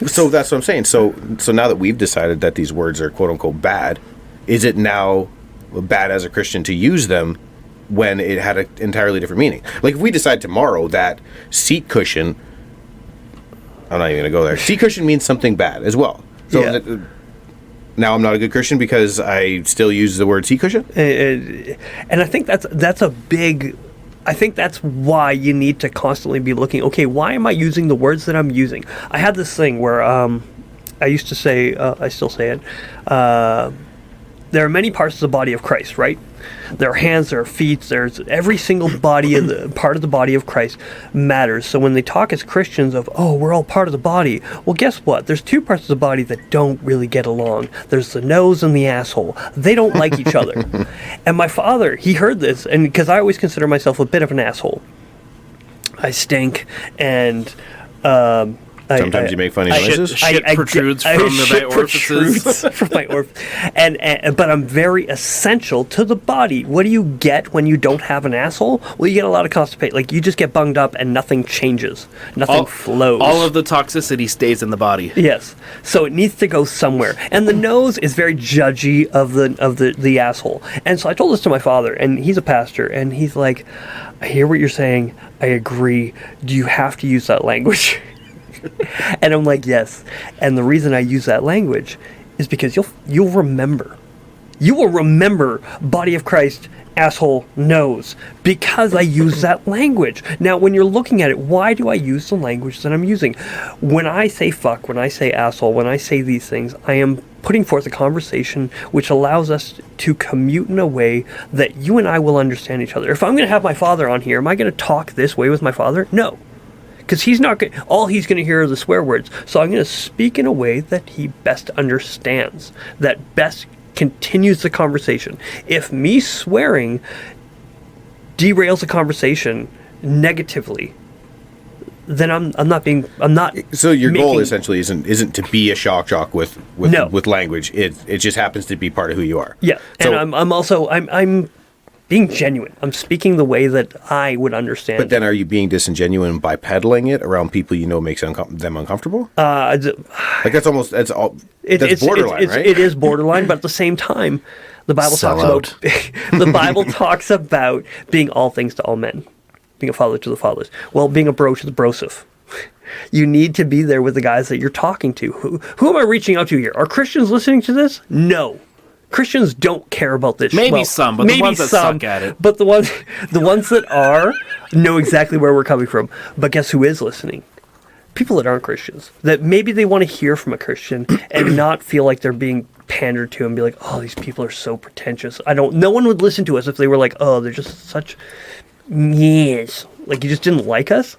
So that's what I'm saying. So now that we've decided that these words are quote unquote bad, is it now bad as a Christian to use them when it had an entirely different meaning? Like, if we decide tomorrow that seat cushion, I'm not even going to go there. Seat cushion means something bad as well. So now I'm not a good Christian because I still use the word seat cushion? And I think that's a big... I think that's why you need to constantly be looking, okay, why am I using the words that I'm using? I had this thing where I used to say, I still say it, there are many parts of the body of Christ, right? There are hands, there are feet, there's every single part of the body of Christ matters. So when they talk as Christians of, oh, we're all part of the body, well, guess what? There's two parts of the body that don't really get along. There's the nose and the asshole. They don't like each other. And my father, he heard this, and because I always consider myself a bit of an asshole. I stink, and sometimes you make funny noises. Shit protrudes from the orifices. From my orifice. But I'm very essential to the body. What do you get when you don't have an asshole? Well, you get a lot of constipation. Like, you just get bunged up and nothing changes. Nothing flows. All of the toxicity stays in the body. Yes. So it needs to go somewhere. And the nose is very judgy of the asshole. And so I told this to my father, and he's a pastor, and he's like, I hear what you're saying. I agree. Do you have to use that language? And I'm like, yes. And the reason I use that language is because you'll remember. You will remember body of Christ, asshole, nose, because I use that language. Now, when you're looking at it, why do I use the language that I'm using? When I say fuck, when I say asshole, when I say these things, I am putting forth a conversation which allows us to commute in a way that you and I will understand each other. If I'm going to have my father on here, am I going to talk this way with my father? No. Because he's not all he's going to hear are the swear words. So I'm going to speak in a way that he best understands, that best continues the conversation. If me swearing derails the conversation negatively, then I'm not. So your goal essentially isn't to be a shock jock with language. It just happens to be part of who you are. Yeah, so, and I'm also being genuine. I'm speaking the way that I would understand. But then are you being disingenuous by peddling it around people you know makes them uncomfortable? Like that's borderline, right? It is borderline, but at the same time, the Bible talks about being all things to all men, being a father to the fatherless. Well, being a bro to the brosif. You need to be there with the guys that you're talking to. Who am I reaching out to here? Are Christians listening to this? No. Christians don't care about this. Maybe some, but the ones that suck at it. But the ones that are know exactly where we're coming from. But guess who is listening? People that aren't Christians. That maybe they want to hear from a Christian and not feel like they're being pandered to and be like, oh, these people are so pretentious. No one would listen to us if they were like, oh, they're just such yes. Like, you just didn't like us?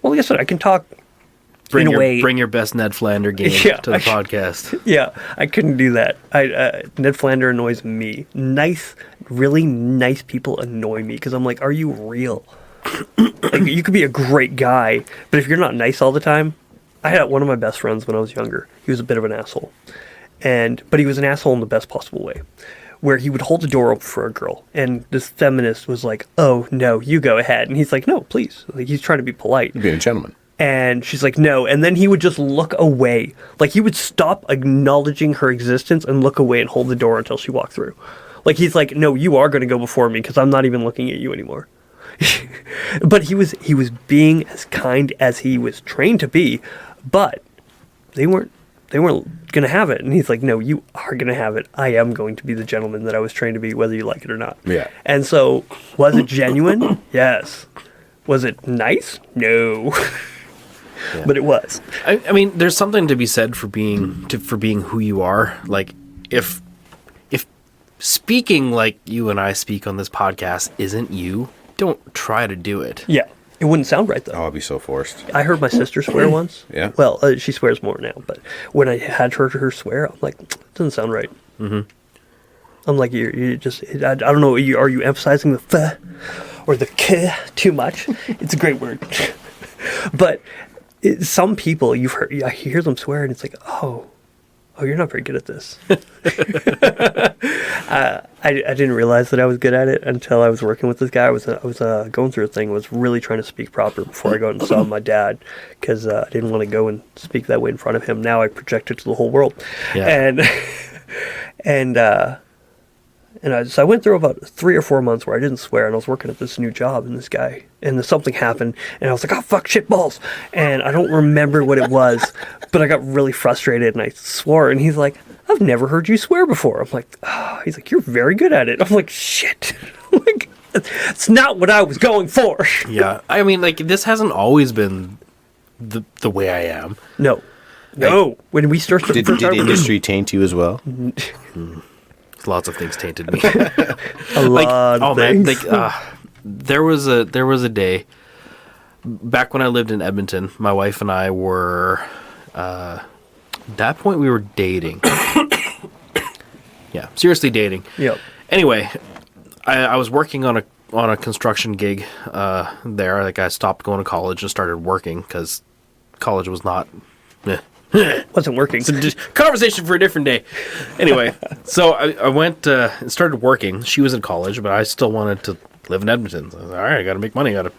Well, guess what? I can talk Bring in a your, way. bring your best Ned Flander game to the podcast. Yeah, I couldn't do that. Ned Flander annoys me. Really nice people annoy me because I'm like, are you real? Like, you could be a great guy, but if you're not nice all the time, I had one of my best friends when I was younger. He was a bit of an asshole, but he was an asshole in the best possible way, where he would hold the door open for a girl, and this feminist was like, "Oh no, you go ahead," and he's like, "No, please." Like, he's trying to be polite, Being a gentleman. and she's like, "No," and then he would just look away, like he would stop acknowledging her existence and look away and hold the door until she walked through. Like, he's like, "No, you are going to go before me because I'm not even looking at you anymore." But he was being as kind as he was trained to be, but they weren't gonna have it. And he's like, no, you are gonna have it. I am going to be the gentleman that I was trained to be, whether you like it or not. Yeah. And so, was it genuine? Yes. Was it nice? No. Yeah. But it was. I mean, there's something to be said for being who you are. Like, if speaking like you and I speak on this podcast isn't you, don't try to do it. Yeah. It wouldn't sound right, though. Oh, I'd be so forced. I heard my sister swear once. Yeah. Well, she swears more now, but when I had heard her swear, I'm like, it doesn't sound right. Mm-hmm. I'm like, you just, I don't know, are you emphasizing the "f" or the "k" too much? It's a great word. But some people, I hear them swear, and it's like, oh, you're not very good at this. I didn't realize that I was good at it until I was working with this guy. I was going through a thing. I was really trying to speak proper before I go and saw my dad, because I didn't want to go and speak that way in front of him. Now I project it to the whole world. Yeah. So I went through about 3 or 4 months where I didn't swear, and I was working at this new job, and this guy, and then something happened, and I was like, oh, fuck, shit balls. And I don't remember what it was, but I got really frustrated, and I swore, and he's like, I've never heard you swear before. I'm like, oh. He's like, you're very good at it. I'm like, shit. Like, it's not what I was going for. Yeah. I mean, like, this hasn't always been the way I am. No. When we started... Did industry taint you as well? Lots of things tainted me. A lot of things. Man, there was a day back when I lived in Edmonton. My wife and I were at that point we were dating. Yeah, seriously dating. Yep. Anyway, I was working on a construction gig there. Like, I stopped going to college and started working because college was not. Wasn't working. It's a conversation for a different day. Anyway, so I went and started working. She was in college, but I still wanted to live in Edmonton. So I was like, all right, I got to make money. I got to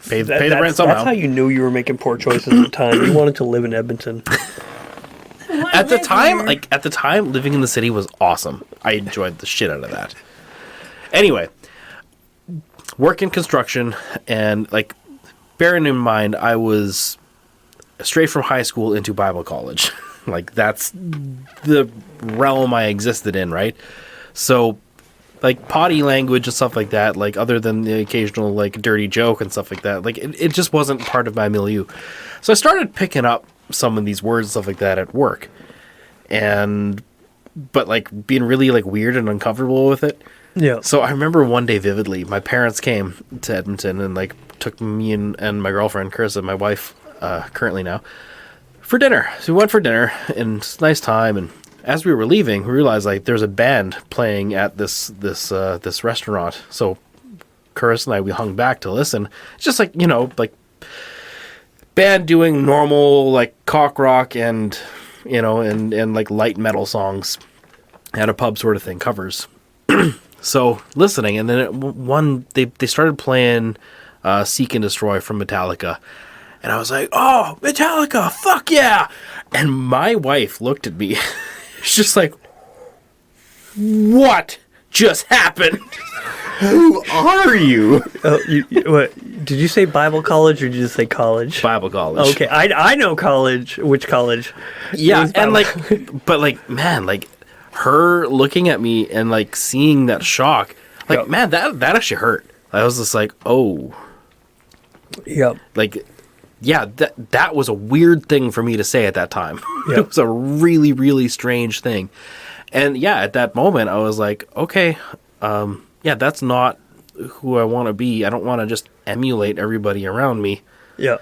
pay the rent somehow. That's how you knew you were making poor choices at the time. You wanted to live in Edmonton. At the time, living in the city was awesome. I enjoyed the shit out of that. Anyway, work in construction, and, like, bearing in mind, I was straight from high school into Bible college. Like, that's the realm I existed in, right? So, like, potty language and stuff like that, like, other than the occasional, like, dirty joke and stuff like that, like, it just wasn't part of my milieu. So I started picking up some of these words and stuff like that at work. But, like, being really, like, weird and uncomfortable with it. Yeah. So I remember one day vividly, my parents came to Edmonton and, like, took me and my girlfriend, Carissa, my wife, currently now, for dinner. So we went for dinner, and it's a nice time. And as we were leaving, we realized, like, there's a band playing at this restaurant. So Carissa and I, we hung back to listen. It's just, like, you know, like, band doing normal, like, cock rock and, you know, and like light metal songs at a pub sort of thing, covers. So listening, and then they started playing Seek and Destroy from Metallica. And I was like, oh, Metallica, fuck yeah. And my wife looked at me. She's just like, what just happened? Who are you? Oh, what? Did you say Bible college or did you just say college? Bible college. Okay, I know college. Which college? Yeah, It was and Bible. but man, her looking at me and seeing that shock, Yep. man, that actually hurt. I was just like, oh, Yep. yeah, that was a weird thing for me to say at that time. Yep. It was a really, really strange thing. And yeah, at that moment, I was like, okay, yeah, that's not who I want to be. I don't want to just emulate everybody around me. Yeah.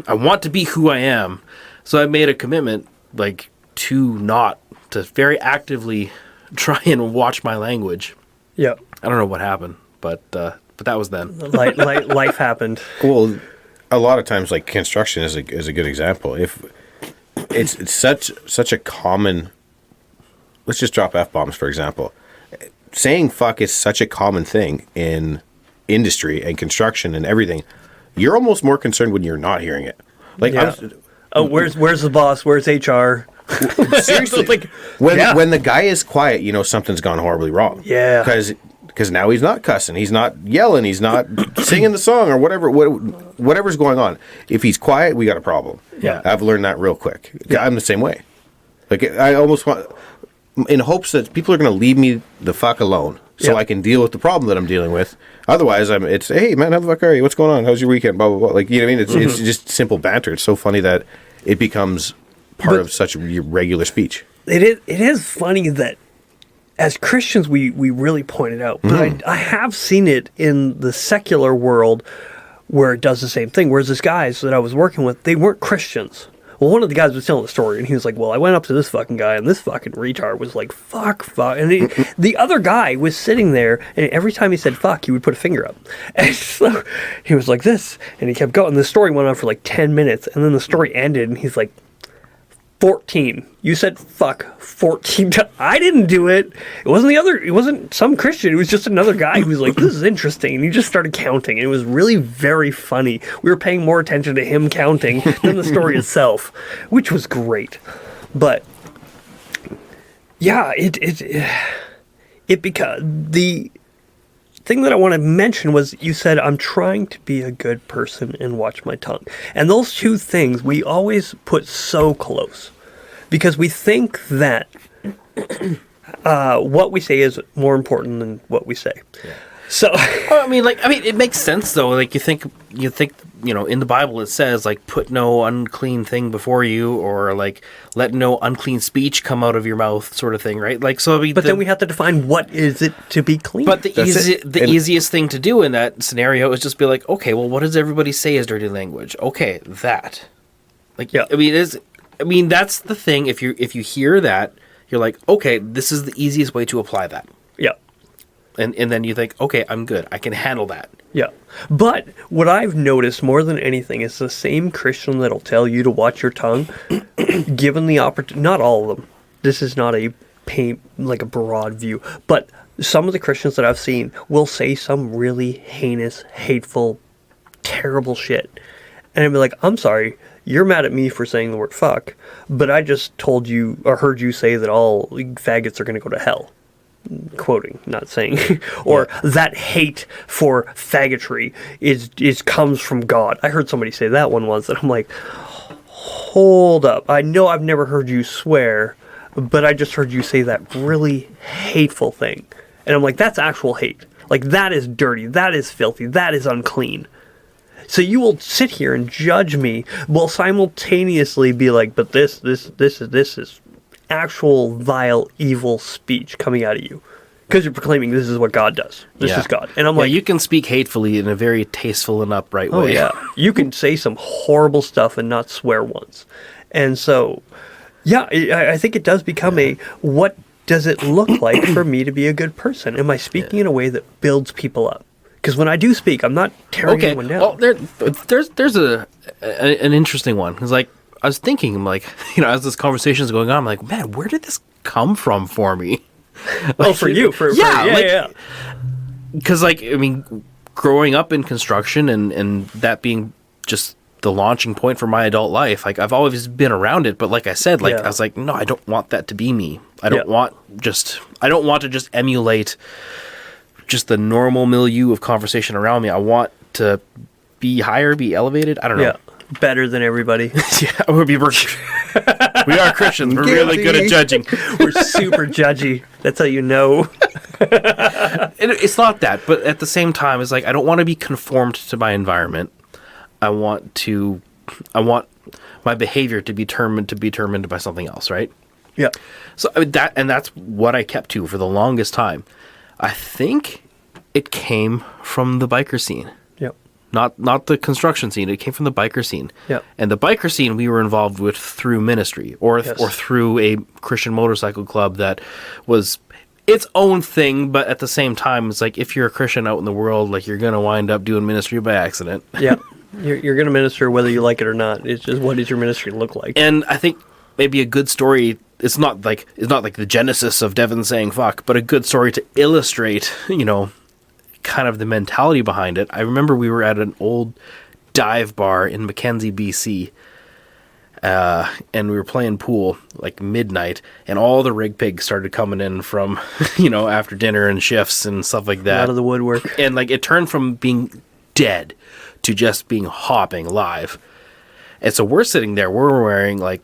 I want to be who I am. So I made a commitment, to very actively try and watch my language. Yeah. I don't know what happened, but that was then. Life happened. Well, a lot of times, construction is a good example. If it's such a common, let's just drop F-bombs, for example. Saying fuck is such a common thing in industry and construction and everything. You're almost more concerned when you're not hearing it. Yeah. Where's the boss? Where's HR? Seriously, when the guy is quiet, something's gone horribly wrong. Yeah. Because now he's not cussing, he's not yelling, he's not singing the song or whatever's going on. If he's quiet, we got a problem. Yeah. I've learned that real quick. I'm the same way. I almost want, in hopes that people are going to leave me the fuck alone so I can deal with the problem that I'm dealing with. Otherwise, it's, hey man, how the fuck are you? What's going on? How's your weekend? Blah blah blah. You know what I mean? It's just simple banter. It's so funny that it becomes part of such regular speech. It is funny that as Christians we really point it out, but I have seen it in the secular world where it does the same thing. Whereas these guys that I was working with, they weren't Christians. Well, one of the guys was telling the story, and he was like, well, I went up to this fucking guy, and this fucking retard was like, fuck. And the other guy was sitting there, and every time he said fuck, he would put a finger up. And so he was like this, and he kept going. The story went on for 10 minutes, and then the story ended, and he's like, 14. You said fuck 14 times. I didn't do it. It wasn't some Christian. It was just another guy who was like, this is interesting. And he just started counting. And it was really very funny. We were paying more attention to him counting than the story itself, which was great. But yeah, it because the thing that I want to mention was you said, I'm trying to be a good person and watch my tongue. And those two things we always put so close because we think that what we say is more important than what we say. Yeah. So it makes sense though. You think, in the Bible it says put no unclean thing before you, or let no unclean speech come out of your mouth, sort of thing, right? Then we have to define what is it to be clean. But the easiest thing to do in that scenario is just be like, okay, well, what does everybody say is dirty language? Okay, that. That's the thing. If you hear that, you're like, okay, this is the easiest way to apply that. Yeah. And then you think, okay, I'm good. I can handle that. Yeah. But what I've noticed more than anything is the same Christian that'll tell you to watch your tongue, given the opportunity, not all of them. This is not a broad view, but some of the Christians that I've seen will say some really heinous, hateful, terrible shit. And I'd be like, I'm sorry, you're mad at me for saying the word fuck, but I just told you or heard you say that all faggots are going to go to hell. Quoting, not saying, or that hate for faggotry is comes from God. I heard somebody say that one once, and I'm like, hold up. I know I've never heard you swear, but I just heard you say that really hateful thing, and I'm like, that's actual hate. That is dirty. That is filthy. That is unclean. So you will sit here and judge me, while simultaneously be like, but this is actual vile, evil speech coming out of you. Because you're proclaiming this is what God does. This is God. And I'm like... you can speak hatefully in a very tasteful and upright way. Oh, yeah. You can say some horrible stuff and not swear once. And so, yeah, I think it does become what does it look like for me to be a good person? Am I speaking in a way that builds people up? Because when I do speak, I'm not tearing anyone down. Well, there's an interesting one. It's I was thinking, as this conversation is going on, I'm like, man, where did this come from for me? For you. Yeah. Because, growing up in construction and that being just the launching point for my adult life. Like I've always been around it, but like I said, like Yeah. I was like, no, I don't want that to be me. I don't Yeah. want to just emulate just the normal milieu of conversation around me. I want to be higher, be elevated. I don't know. Yeah. Better than everybody. Yeah, we are Christians. We're really good at judging. We're super judgy. That's how you know. It's not that, but at the same time, it's like I don't want to be conformed to my environment. I want my behavior to be determined by something else, right? Yeah. So I mean, that's what I kept to for the longest time. I think it came from the biker scene. Yep. Not the construction scene. It came from the biker scene. Yeah. And the biker scene we were involved with through ministry or through a Christian motorcycle club that was its own thing, but at the same time, it's like if you're a Christian out in the world, like you're gonna wind up doing ministry by accident. Yeah. You're going to minister whether you like it or not. It's just, what does your ministry look like? And I think maybe a good story. It's not like the genesis of Devin saying fuck, but a good story to illustrate, kind of the mentality behind it. I remember we were at an old dive bar in Mackenzie, BC, and we were playing pool like midnight, and all the rig pigs started coming in from, after dinner and shifts and stuff like that. Out of the woodwork. And like it turned from being dead to just being hopping live. And so we're sitting there, we're wearing like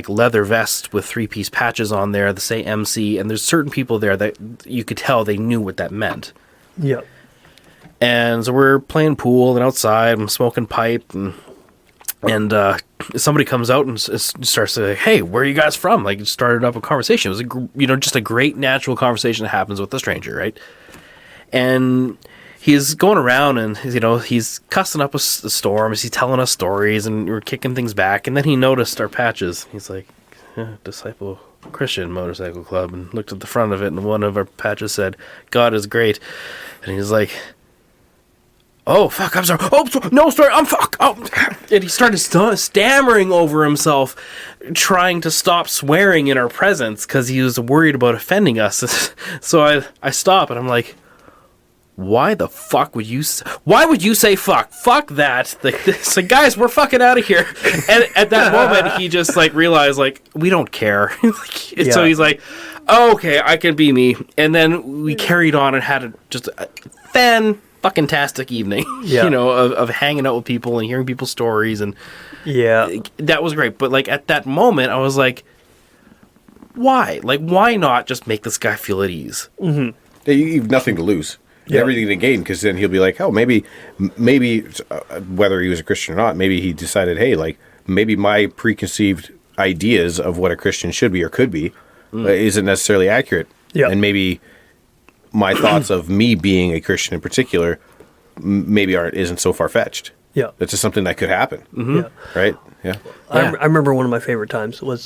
leather vests with 3-piece patches on there that say MC, and there's certain people there that you could tell they knew what that meant. Yeah. And so we're playing pool and outside, I'm smoking pipe, and somebody comes out and starts to say, hey, where are you guys from? Like, it started up a conversation. It was just a great natural conversation that happens with a stranger, right? And he's going around and, he's cussing up a storm as he's telling us stories, and we're kicking things back. And then he noticed our patches. He's like, Disciple Christian Motorcycle Club, and looked at the front of it, and one of our patches said, God is great. And he's like, oh, fuck, I'm sorry. Oh, no, sorry, I'm fuck. Oh. And he started stammering over himself, trying to stop swearing in our presence because he was worried about offending us. So I stop, and I'm like, why the fuck would you say fuck? Fuck that. So guys, we're fucking out of here. And at that moment, he just realized we don't care. So he's like, oh, okay, I can be me. And then we carried on and had just a fan-fucking-tastic evening, of hanging out with people and hearing people's stories. And that was great. But at that moment, I was like, why? Why not just make this guy feel at ease? Mm-hmm. You've nothing to lose. Yeah. Everything to gain, because then he'll be like, oh, maybe, whether he was a Christian or not, maybe he decided, hey, maybe my preconceived ideas of what a Christian should be or could be isn't necessarily accurate. Yeah. And maybe my thoughts of me being a Christian in particular maybe isn't so far-fetched. Yeah. It's just something that could happen. Mm-hmm. Yeah. Right? Yeah. I remember one of my favorite times was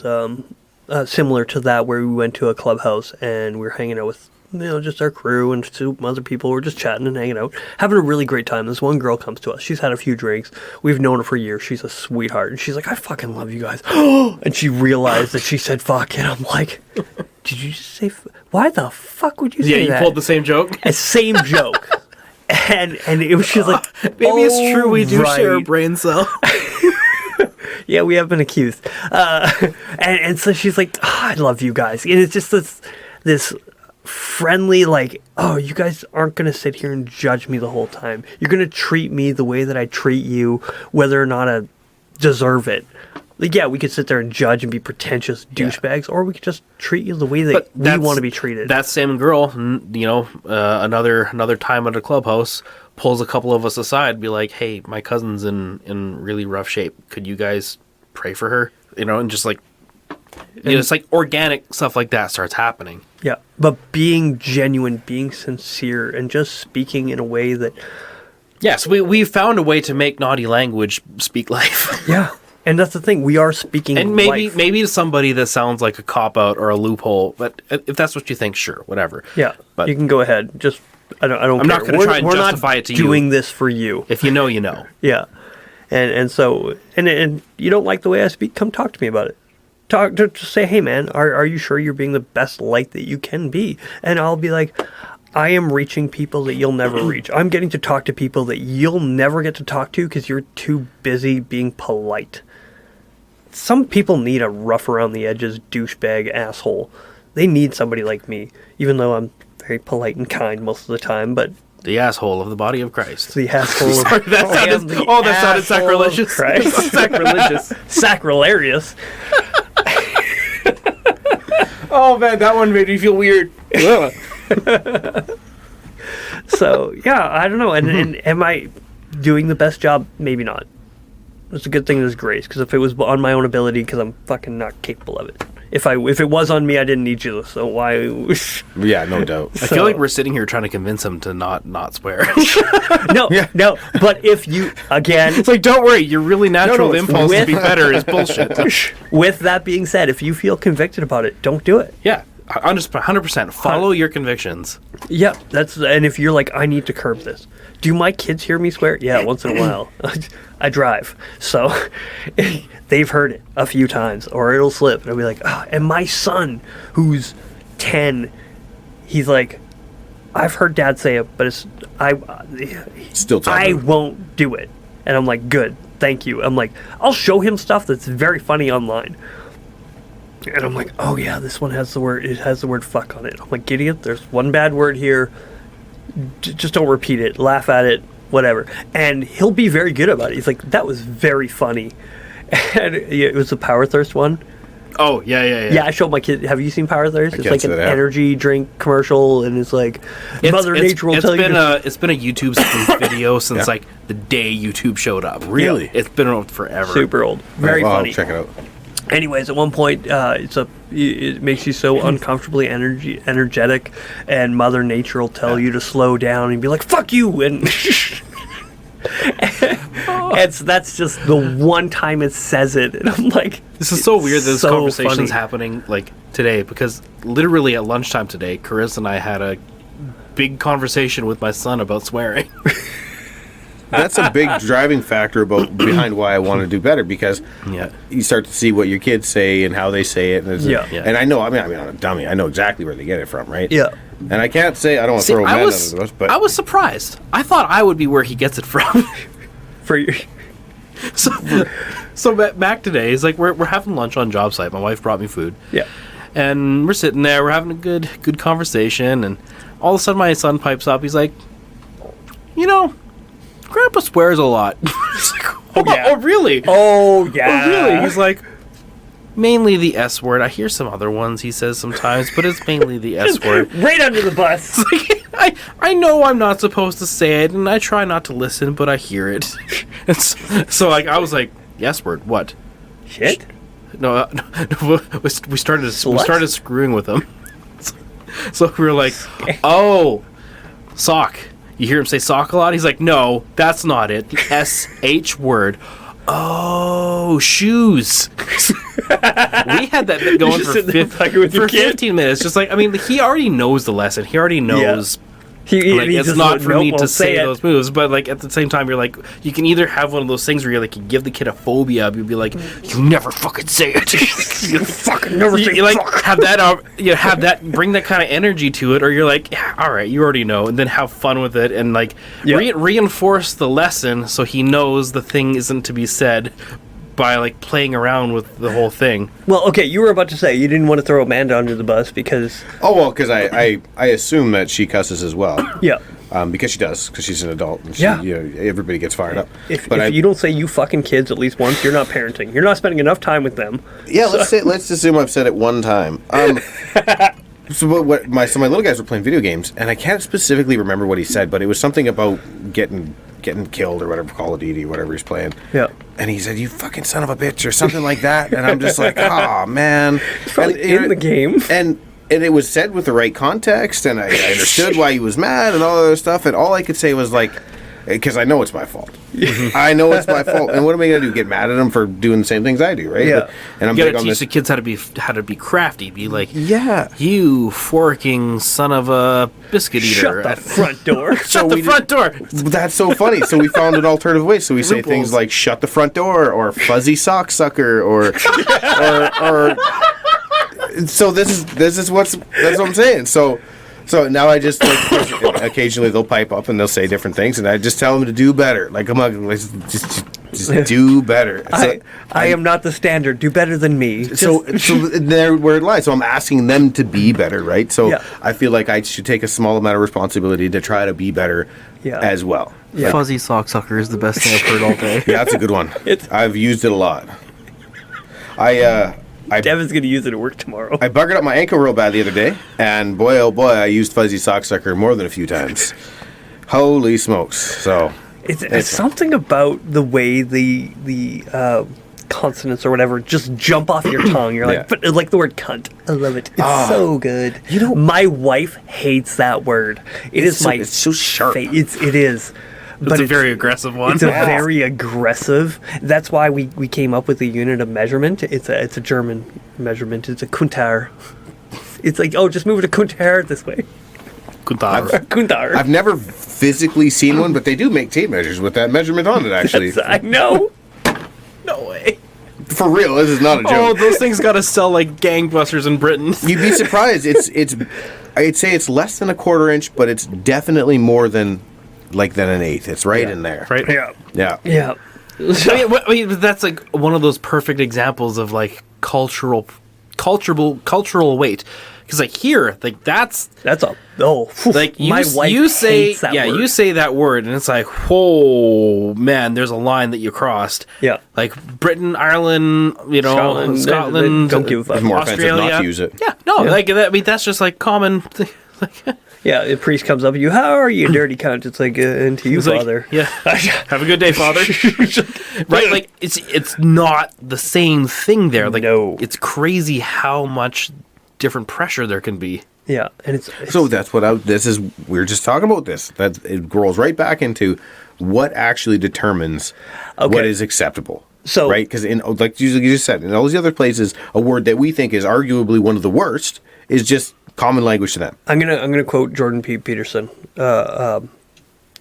similar to that, where we went to a clubhouse and we were hanging out with just our crew and some other people. We're just chatting and hanging out, having a really great time. This one girl comes to us. She's had a few drinks. We've known her for years. She's a sweetheart. And she's like, I fucking love you guys. And she realized that she said fuck. And I'm like, did you just say why the fuck would you say that? Yeah, you pulled the same joke? Same joke. And it was just like, maybe it's true we do share a brain cell. Yeah, we have been accused. And so she's like, I love you guys. And it's just this friendly, oh, you guys aren't going to sit here and judge me the whole time. You're going to treat me the way that I treat you, whether or not I deserve it. Yeah, we could sit there and judge and be pretentious douchebags, or we could just treat you the way that we want to be treated. That same girl, another time at a clubhouse, pulls a couple of us aside and be like, hey, my cousin's in really rough shape. Could you guys pray for her? And just it's organic stuff like that starts happening. Yeah, but being genuine, being sincere, and just speaking in a way that... Yes, we found a way to make naughty language speak life. Yeah, and that's the thing. We are speaking and life. maybe to somebody that sounds like a cop-out or a loophole, but if that's what you think, sure, whatever. Yeah, but you can go ahead. Just, I don't care. I'm not going to try and justify it to you. We're not doing this for you. If you know, you know. Yeah, and so, and you don't like the way I speak, come talk to me about it. Just say, hey man, are you sure you're being the best light that you can be? And I'll be like, I am reaching people that you'll never reach. I'm getting to talk to people that you'll never get to talk to because you're too busy being polite. Some people need a rough around the edges douchebag asshole. They need somebody like me, even though I'm very polite and kind most of the time, but The asshole of the body of Christ. the asshole of Sorry, that sounded sacrilegious. Sacrilegious. Sacrilarious. Oh man, that one made me feel weird. So, yeah, I don't know. And am I doing the best job? Maybe not. It's a good thing there's grace, because if it was on my own ability, because I'm fucking not capable of it. If it was on me, I didn't need you, so why? Yeah, no doubt. I feel like we're sitting here trying to convince him to not swear. No, but if you, again... It's like, don't worry, your really natural it's impulse to be better is bullshit. With that being said, if you feel convicted about it, don't do it. Yeah, 100%. Follow your convictions. Yeah, and if you're like, I need to curb this. Do my kids hear me swear? Yeah, once in a while. I drive, so they've heard it a few times, or it'll slip, and I'll be like, and my son, who's 10, he's like, I've heard Dad say it, but Still I talking. won't do it. And I'm like, good, thank you. I'm like, I'll show him stuff that's very funny online. And I'm like, oh yeah, this one has the word fuck on it. I'm like, Gideon, there's one bad word here. Just don't repeat it. Laugh at it. Whatever. And he'll be very good about it. He's like, that was very funny. And it was the Power Thirst one. Oh, yeah. Yeah, I showed my kid. Have you seen Power Thirst? It's can't like say an that. energy drink commercial, and it's like, Mother Nature will tell you. It's been a YouTube video since like the day YouTube showed up. Really? Yeah. It's been around forever. Super old. Very I'll funny. check it out. Anyways, at one point, it makes you so uncomfortably energetic, and Mother Nature will tell you to slow down and be like, "Fuck you!" And that's just the one time it says it, and I'm like, This is so weird that this so conversation's funny. happening like today, because literally at lunchtime today, Carissa and I had a big conversation with my son about swearing. That's a big driving factor behind why I want to do better, because Yeah. you start to see what your kids say and how they say it. And Yeah. and I know, I'm a dummy. I know exactly where they get it from, right? Yeah. And I can't say, I don't want to See, throw a man I under was the bus, but I was surprised. I thought I would be where he gets it from. For you. So back today, it's like we're having lunch on job site. My wife brought me food. Yeah. And we're sitting there, we're having a good conversation, and all of a sudden my son pipes up. He's like, Grandpa swears a lot. It's like, oh, really? Oh yeah. Oh, really? He's like, mainly the S word. I hear some other ones he says sometimes, but it's mainly the S word. Right under the bus. I know I'm not supposed to say it, and I try not to listen, but I hear it. And so like, I was like, S word, what? Shit. No, we started screwing with him. So we were like, oh, sock. You hear him say sock a lot? He's like, no, that's not it. The SH word. Oh, shoes. We had that bit going for 15 minutes. Just like, I mean, he already knows the lesson. He already knows. He It's not for me to say it. those moves, but like at the same time, you're like, you can either have one of those things where you're like, you give the kid a phobia, you'd be like, you never fucking say it. You fucking never say You like fuck. have that bring that kind of energy to it, or you're like, yeah, all right, you already know, and then have fun with it and like reinforce the lesson so he knows the thing isn't to be said by like playing around with the whole thing. Well, okay, you were about to say you didn't want to throw Amanda under the bus because... Oh, well, because I assume that she cusses as well. Yeah. Because she does, because she's an adult. And Yeah. Everybody gets fired up. If But you don't say you fucking kids at least once, you're not parenting. You're not spending enough time with them. Yeah, let's assume I've said it one time. So my little guys were playing video games, and I can't specifically remember what he said, but it was something about getting killed or whatever, Call of Duty, whatever he's playing. Yeah. And he said, "You fucking son of a bitch," or something like that. And I'm just like, "Oh man!" It's probably in the game. And it was said with the right context, and I understood why he was mad and all that other stuff. And all I could say was like, because I know it's my fault. I know it's my fault. And what am I going to do? Get mad at him for doing the same things I do, right? Yeah. And I'm You big gotta on teach this. the kids how to be crafty. Be like, Yeah. you forking son of a biscuit eater. Shut the front door. Shut the front door. That's so funny. So we found an alternative way. So we say Loopholes. things like "shut the front door" or "fuzzy sock sucker" or So that's what I'm saying. So now I just like And occasionally they'll pipe up and they'll say different things, and I just tell them to do better. Like, come on, let's just do better. So I am not the standard. Do better than me. So there where it lies. So I'm asking them to be better, right? So Yeah. I feel like I should take a small amount of responsibility to try to be better as well. Yeah. Fuzzy sock sucker is the best thing I've heard all day. Yeah, that's a good one. I've used it a lot. Devin's going to use it at work tomorrow. I buggered up my ankle real bad the other day, and boy, oh boy, I used fuzzy sock sucker more than a few times. Holy smokes! So It's something about the way the consonants or whatever just jump off your tongue. You're like, Yeah. but like the word cunt. I love it. It's so good. You know, my wife hates that word. it's so sharp. It is. It's a very aggressive one. It's a very aggressive. That's why we came up with a unit of measurement. It's a German measurement. It's a Kuntar. It's like, oh, just move it to Kuntar this way. Kuntar. I've never physically seen one, but they do make tape measures with that measurement on it. Actually, I know. No way. for real, this is not a joke. Oh, those things gotta sell like gangbusters in Britain. You'd be surprised. It's. I'd say it's less than a quarter inch, but it's definitely more than an eighth. It's right in there. Right? Yeah. Yeah. Yeah. I mean, but that's like one of those perfect examples of like cultural weight. Because like here, like that's a like my wife you say hates that word. you say that word and it's like, whoa, man, there's a line that you crossed. Yeah. Like Britain, Ireland, Scotland, they don't give a fuck. It's more offensive Australia. not to use it. Yeah, no, like that. I mean, that's just like common. Yeah, the priest comes up to you. How are you, dirty cunt? It's like, and to you, It's like, father. yeah. Have a good day, father. Right? Like it's not the same thing there. Like No. it's crazy how much different pressure there can be. Yeah, and it's So that's what we're just talking about this. That it rolls right back into what actually determines what is acceptable. So- right, because in like you just said, in all these other places, a word that we think is arguably one of the worst is just common language to them. I'm gonna quote Jordan P. Peterson.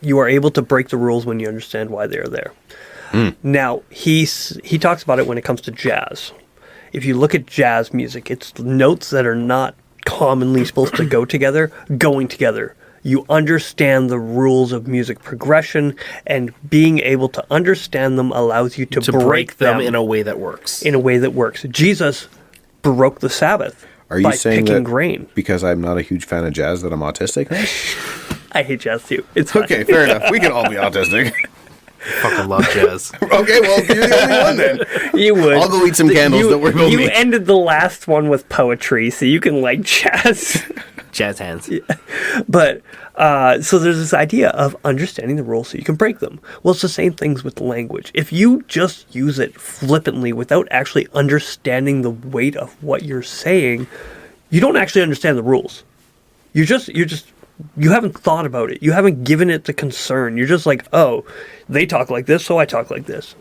You are able to break the rules when you understand why they are there. Now he talks about it when it comes to jazz. If you look at jazz music, it's notes that are not commonly supposed to go together, going together. You understand the rules of music progression, and being able to understand them allows you to break them in a way that works. in a way that works. Jesus broke the Sabbath Are you by saying picking that grain. because I'm not a huge fan of jazz that I'm autistic? I hate jazz too. It's fine. Okay, fair enough. We can all be autistic. Fucking love jazz. Okay, well, you're the only one then. You would. I'll go eat some candles. Don't worry about You me. ended the last one with poetry, so you can like jazz. Jazz hands. But so there's this idea of understanding the rules so you can break them. Well, it's the same things with language. If you just use it flippantly without actually understanding the weight of what you're saying, you don't actually understand the rules. You haven't thought about it. You haven't given it the concern. You're just like, oh, they talk like this, so I talk like this.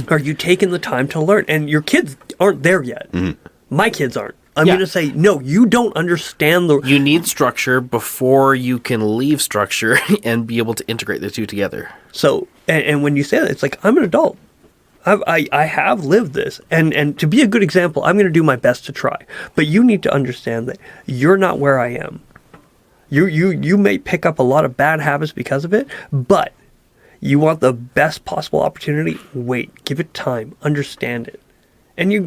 Are you taking the time to learn? And your kids aren't there yet. Mm-hmm. My kids aren't. I'm Yeah. going to say, no, you don't understand the... You need structure before you can leave structure and be able to integrate the two together. So, and when you say that, it's like, I'm an adult. I have lived this. And to be a good example, I'm going to do my best to try. But you need to understand that you're not where I am. You may pick up a lot of bad habits because of it, but you want the best possible opportunity. Wait, give it time, understand it. And you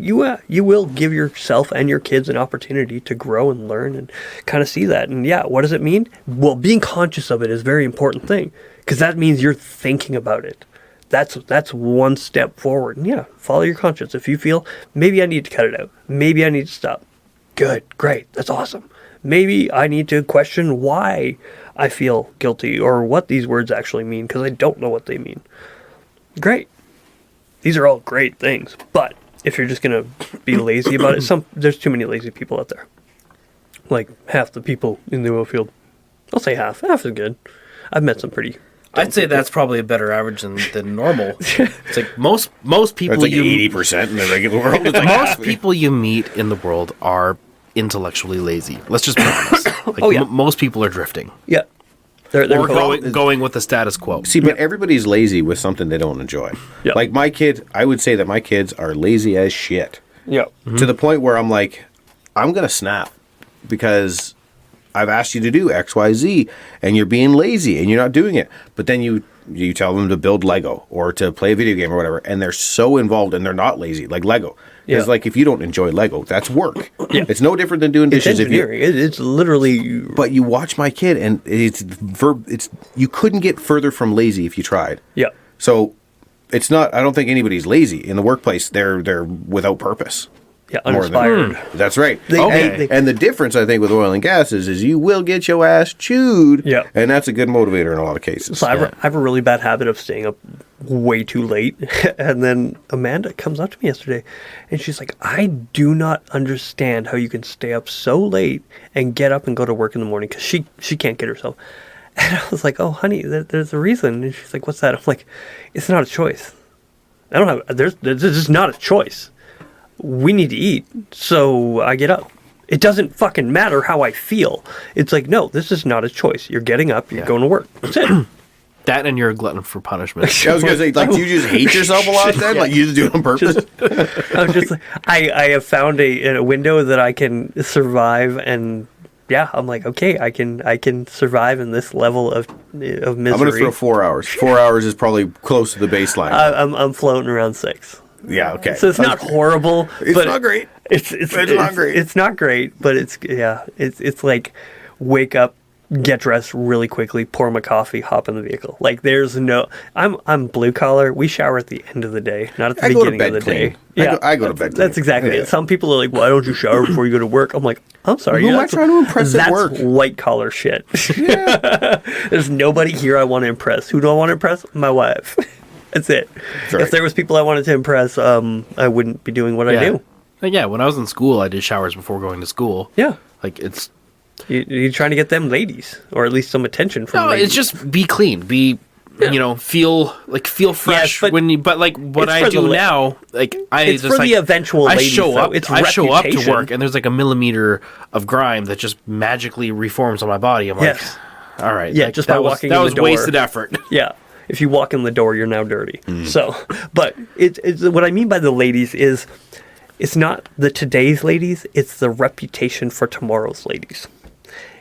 will give yourself and your kids an opportunity to grow and learn and kind of see that. And yeah, what does it mean? Well, being conscious of it is a very important thing because that means you're thinking about it. That's one step forward. And yeah, follow your conscience. If you feel maybe I need to cut it out, maybe I need to stop. Good, great, that's awesome. Maybe I need to question why I feel guilty or what these words actually mean because I don't know what they mean. Great. These are all great things, but if you're just going to be lazy about it, there's too many lazy people out there. Like half the people in the oil field. I'll say half. Half is good. I've met some pretty... I'd say that's probably a better average than normal. It's like most people It's like you 80% in the regular world. It's like most people you meet in the world are intellectually lazy. Let's just be honest. Like, Oh, yeah. most people are drifting Yeah. They're or cool. going with the status quo. See, but everybody's lazy with something they don't enjoy. Yeah. Like my kid, I would say that my kids are lazy as shit. Yeah. To the point where I'm like, I'm going to snap because I've asked you to do X, Y, Z, and you're being lazy and you're not doing it. But then you tell them to build Lego or to play a video game or whatever, and they're so involved and they're not lazy, like Lego. It's like if you don't enjoy Lego, that's work. Yeah. It's no different than doing It's dishes. engineering. It's literally. But you watch my kid, and it's you couldn't get further from lazy if you tried. Yeah. So it's not. I don't think anybody's lazy in the workplace. They're without purpose. Yeah, More than- uninspired. That's right. They- And the difference, I think, with oil and gas is you will get your ass chewed. Yeah. And that's a good motivator in a lot of cases. So I have a really bad habit of staying up way too late. And then Amanda comes up to me yesterday and she's like, I do not understand how you can stay up so late and get up and go to work in the morning because she can't get herself. And I was like, oh, honey, there's a reason. And she's like, what's that? I'm like, it's not a choice. There's just not a choice. We need to eat, so I get up. It doesn't fucking matter how I feel. It's like, no, this is not a choice. You're getting up, you're going to work. That's it. That and you're a glutton for punishment. I was going to say, like, do you just hate yourself a lot then? Like, you just do it on purpose? I'm just like, I have found a window that I can survive, and yeah, I'm like, okay, I can survive in this level of misery. I'm going to throw 4 hours. 4 hours is probably close to the baseline. I'm floating around 6. Yeah, okay. So it's not horrible. It's but not great. It's not great. It's not great, but it's like wake up, get dressed really quickly, pour my coffee, hop in the vehicle. Like there's no. I'm blue collar. We shower at the end of the day, not at the beginning of the day. Yeah, I go to bed clean. That's exactly it. Some people are like, "Why don't you shower before you go to work?" I'm like, "I'm sorry, Who am I trying to impress at work?" That's white collar shit. Yeah. There's nobody here I want to impress. Who do I want to impress? My wife. That's it. Right. If there was people I wanted to impress, I wouldn't be doing what I do. Yeah, when I was in school, I did showers before going to school. Yeah. Like, it's... You're trying to get them ladies, or at least some attention from ladies. It's just be clean. Be, feel fresh but when you... But, like, what I do now, like, it's for the eventual ladies, show up. It's I show up to reputation. work, and there's, like, a millimeter of grime that just magically reforms on my body. I'm like, Yes. all right. Yeah, like, just by walking in the door. That was wasted effort. Yeah. If you walk in the door, you're now dirty. So, but it's what I mean by the ladies is it's not the today's ladies, it's the reputation for tomorrow's ladies.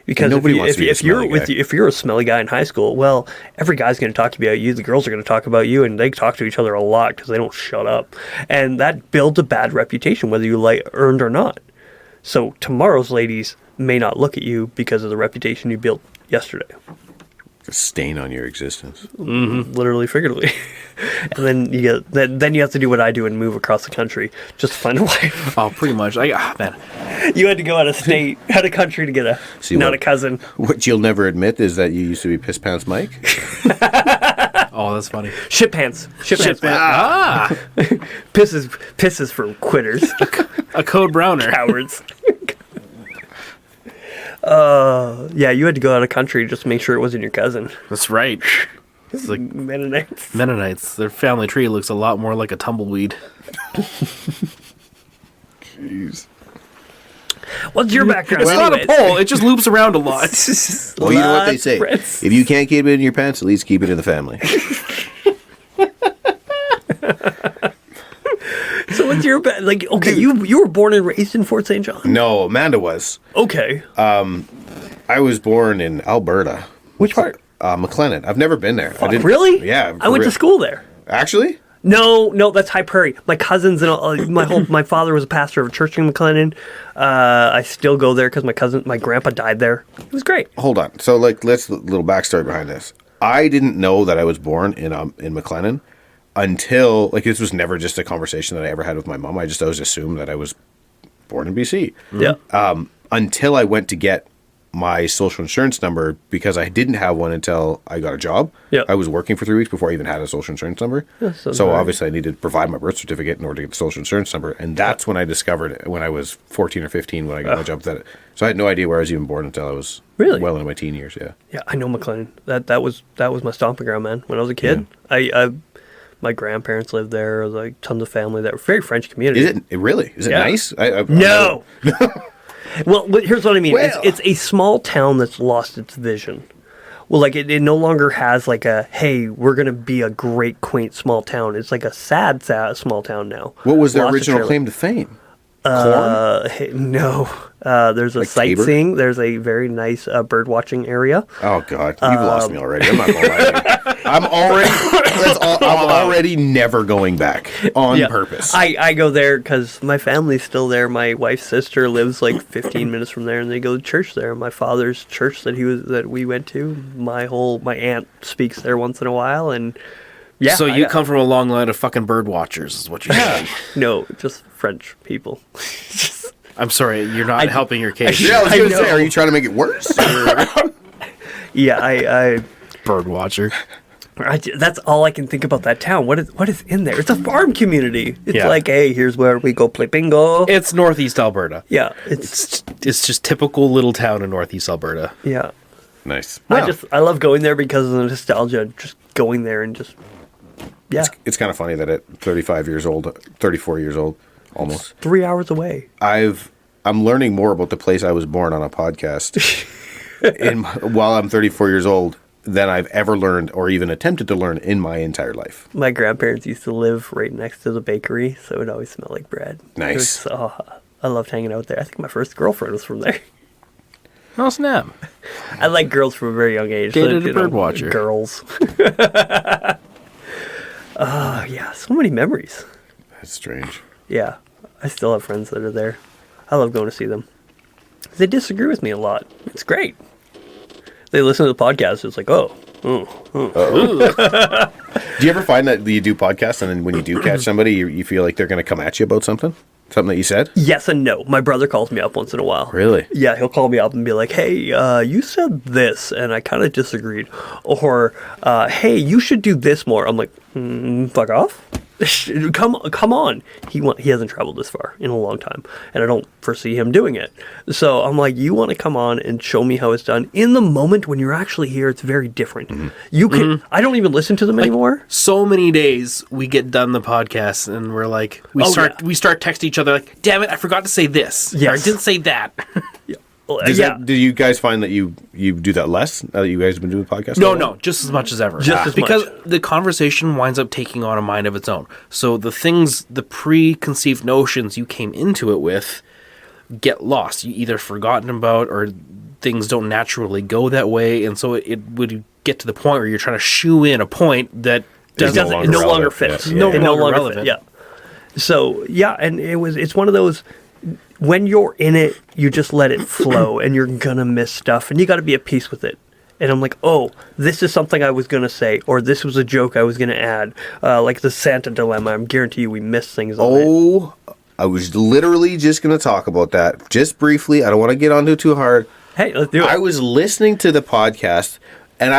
Because nobody wants to be a smelly guy. if you're a smelly guy in high school, well, every guy's going to talk about you. The girls are going to talk about you, and they talk to each other a lot because they don't shut up, and that builds a bad reputation, whether you earned or not. So tomorrow's ladies may not look at you because of the reputation you built yesterday. A stain on your existence. Literally, figuratively. And then you have to do what I do and move across the country just to find a wife. Oh, pretty much. Man. You had to go out of state, out of country to get a cousin. What you'll never admit is that you used to be Piss Pants Mike. Oh, that's funny. Shit pants. Shit pants. Man. Ah! Pisses for quitters. A code browner. Cowards. Yeah, you had to go out of country just to make sure it wasn't your cousin. That's right. It's like Mennonites. Mennonites. Their family tree looks a lot more like a tumbleweed. Jeez. What's your background? It's not a pole. It just loops around a lot. Well, you know what they say. Friends. If you can't keep it in your pants, at least keep it in the family. So what's your like? Okay, you were born and raised in Fort St. John. No, Amanda was. Okay. I was born in Alberta. Which part? McLennan. I've never been there. Really? Yeah. I went to school there. Actually? No, that's High Prairie. My cousins and my father was a pastor of a church in McLennan. I still go there because my grandpa died there. It was great. Hold on. So, let's a little backstory behind this. I didn't know that I was born in McLennan until this was never just a conversation that I ever had with my mom. I always assumed that I was born in BC. Yeah. Until I went to get my social insurance number because I didn't have one until I got a job. Yeah. I was working for 3 weeks before I even had a social insurance number. So obviously I needed to provide my birth certificate in order to get the social insurance number. And that's when I discovered it, when I was 14 or 15 when I got my job. So I had no idea where I was even born until I was well into my teen years. Yeah. Yeah, I know McLennan. That was my stomping ground, man. When I was a kid, I my grandparents lived there. Like tons of family there. Very French community. Is it really? Is it nice? No. Well, here's what I mean. Well. It's a small town that's lost its vision. Well, like it no longer has like a, hey, we're going to be a great, quaint small town. It's like a sad small town now. What was their Lost its original trailer. claim to fame? No. There's a Like Tabor? sightseeing. There's a very nice bird watching area. Oh God, you've lost me already. I'm not gonna lie to you. I'm already never going back on purpose. I go there because my family's still there. My wife's sister lives like 15 minutes from there, and they go to church there. My father's church that we went to. My aunt speaks there once in a while, and yeah. So you come from a long line of fucking bird watchers, is what you're saying. No, just French people. I'm sorry, you're not helping your case. Yeah, I was gonna say, know. are you trying to make it worse? Yeah, I Bird watcher. that's all I can think about that town. What is in there? It's a farm community. It's Yeah. like, hey, here's where we go play bingo. It's Northeast Alberta. Yeah, It's just typical little town in Northeast Alberta. yeah. Nice. I love going there because of the nostalgia. Just going there and just It's kind of funny that at 35 years old, 34 years old, almost, 3 hours away. I'm learning more about the place I was born on a podcast while I'm 34 years old than I've ever learned or even attempted to learn in my entire life. My grandparents used to live right next to the bakery, so it would always smell like bread. Nice. I loved hanging out there. I think my first girlfriend was from there. Oh, snap. I like girls from a very young age. Dated a you know, bird watcher. Girls. Yeah, so many memories. That's strange. Yeah, I still have friends that are there. I love going to see them. They disagree with me a lot. It's great. They listen to the podcast. It's like, Do you ever find that you do podcasts and then when you do catch somebody, you feel like they're going to come at you about something? Something that you said? yes and no. My brother calls me up once in a while. Really? Yeah, he'll call me up and be like, hey, you said this, and I kind of disagreed. Or, hey, you should do this more. I'm like, fuck off. Come on. He hasn't traveled this far in a long time, and I don't foresee him doing it. So I'm like, you want to come on and show me how it's done? In the moment when you're actually here, it's very different. Mm-hmm. You can. I don't even listen to them anymore. So many days we get done the podcast and we're like, we start texting each other like, damn it, I forgot to say this. Yes. Or I didn't say that. Do you guys find that you do that less now that you guys have been doing the podcast? No, just as much as ever. Just as because much. the conversation winds up taking on a mind of its own. So the preconceived notions you came into it with get lost. You either forgotten about or things don't naturally go that way. And so it would get to the point where you're trying to shoe in a point that It's no longer no longer relevant. fits. Yeah. No It no longer longer relevant. fit. Yeah. So yeah, and it's one of those. When you're in it, you just let it flow, and you're gonna miss stuff, and you got to be at peace with it. And I'm like, oh, this is something I was gonna say, or this was a joke I was gonna add, like the Santa dilemma. I'm guarantee you, we miss things. On it. Oh, I was literally just going to talk about that just briefly. I don't want to get onto it too hard. Hey, let's do it. I was listening to the podcast, and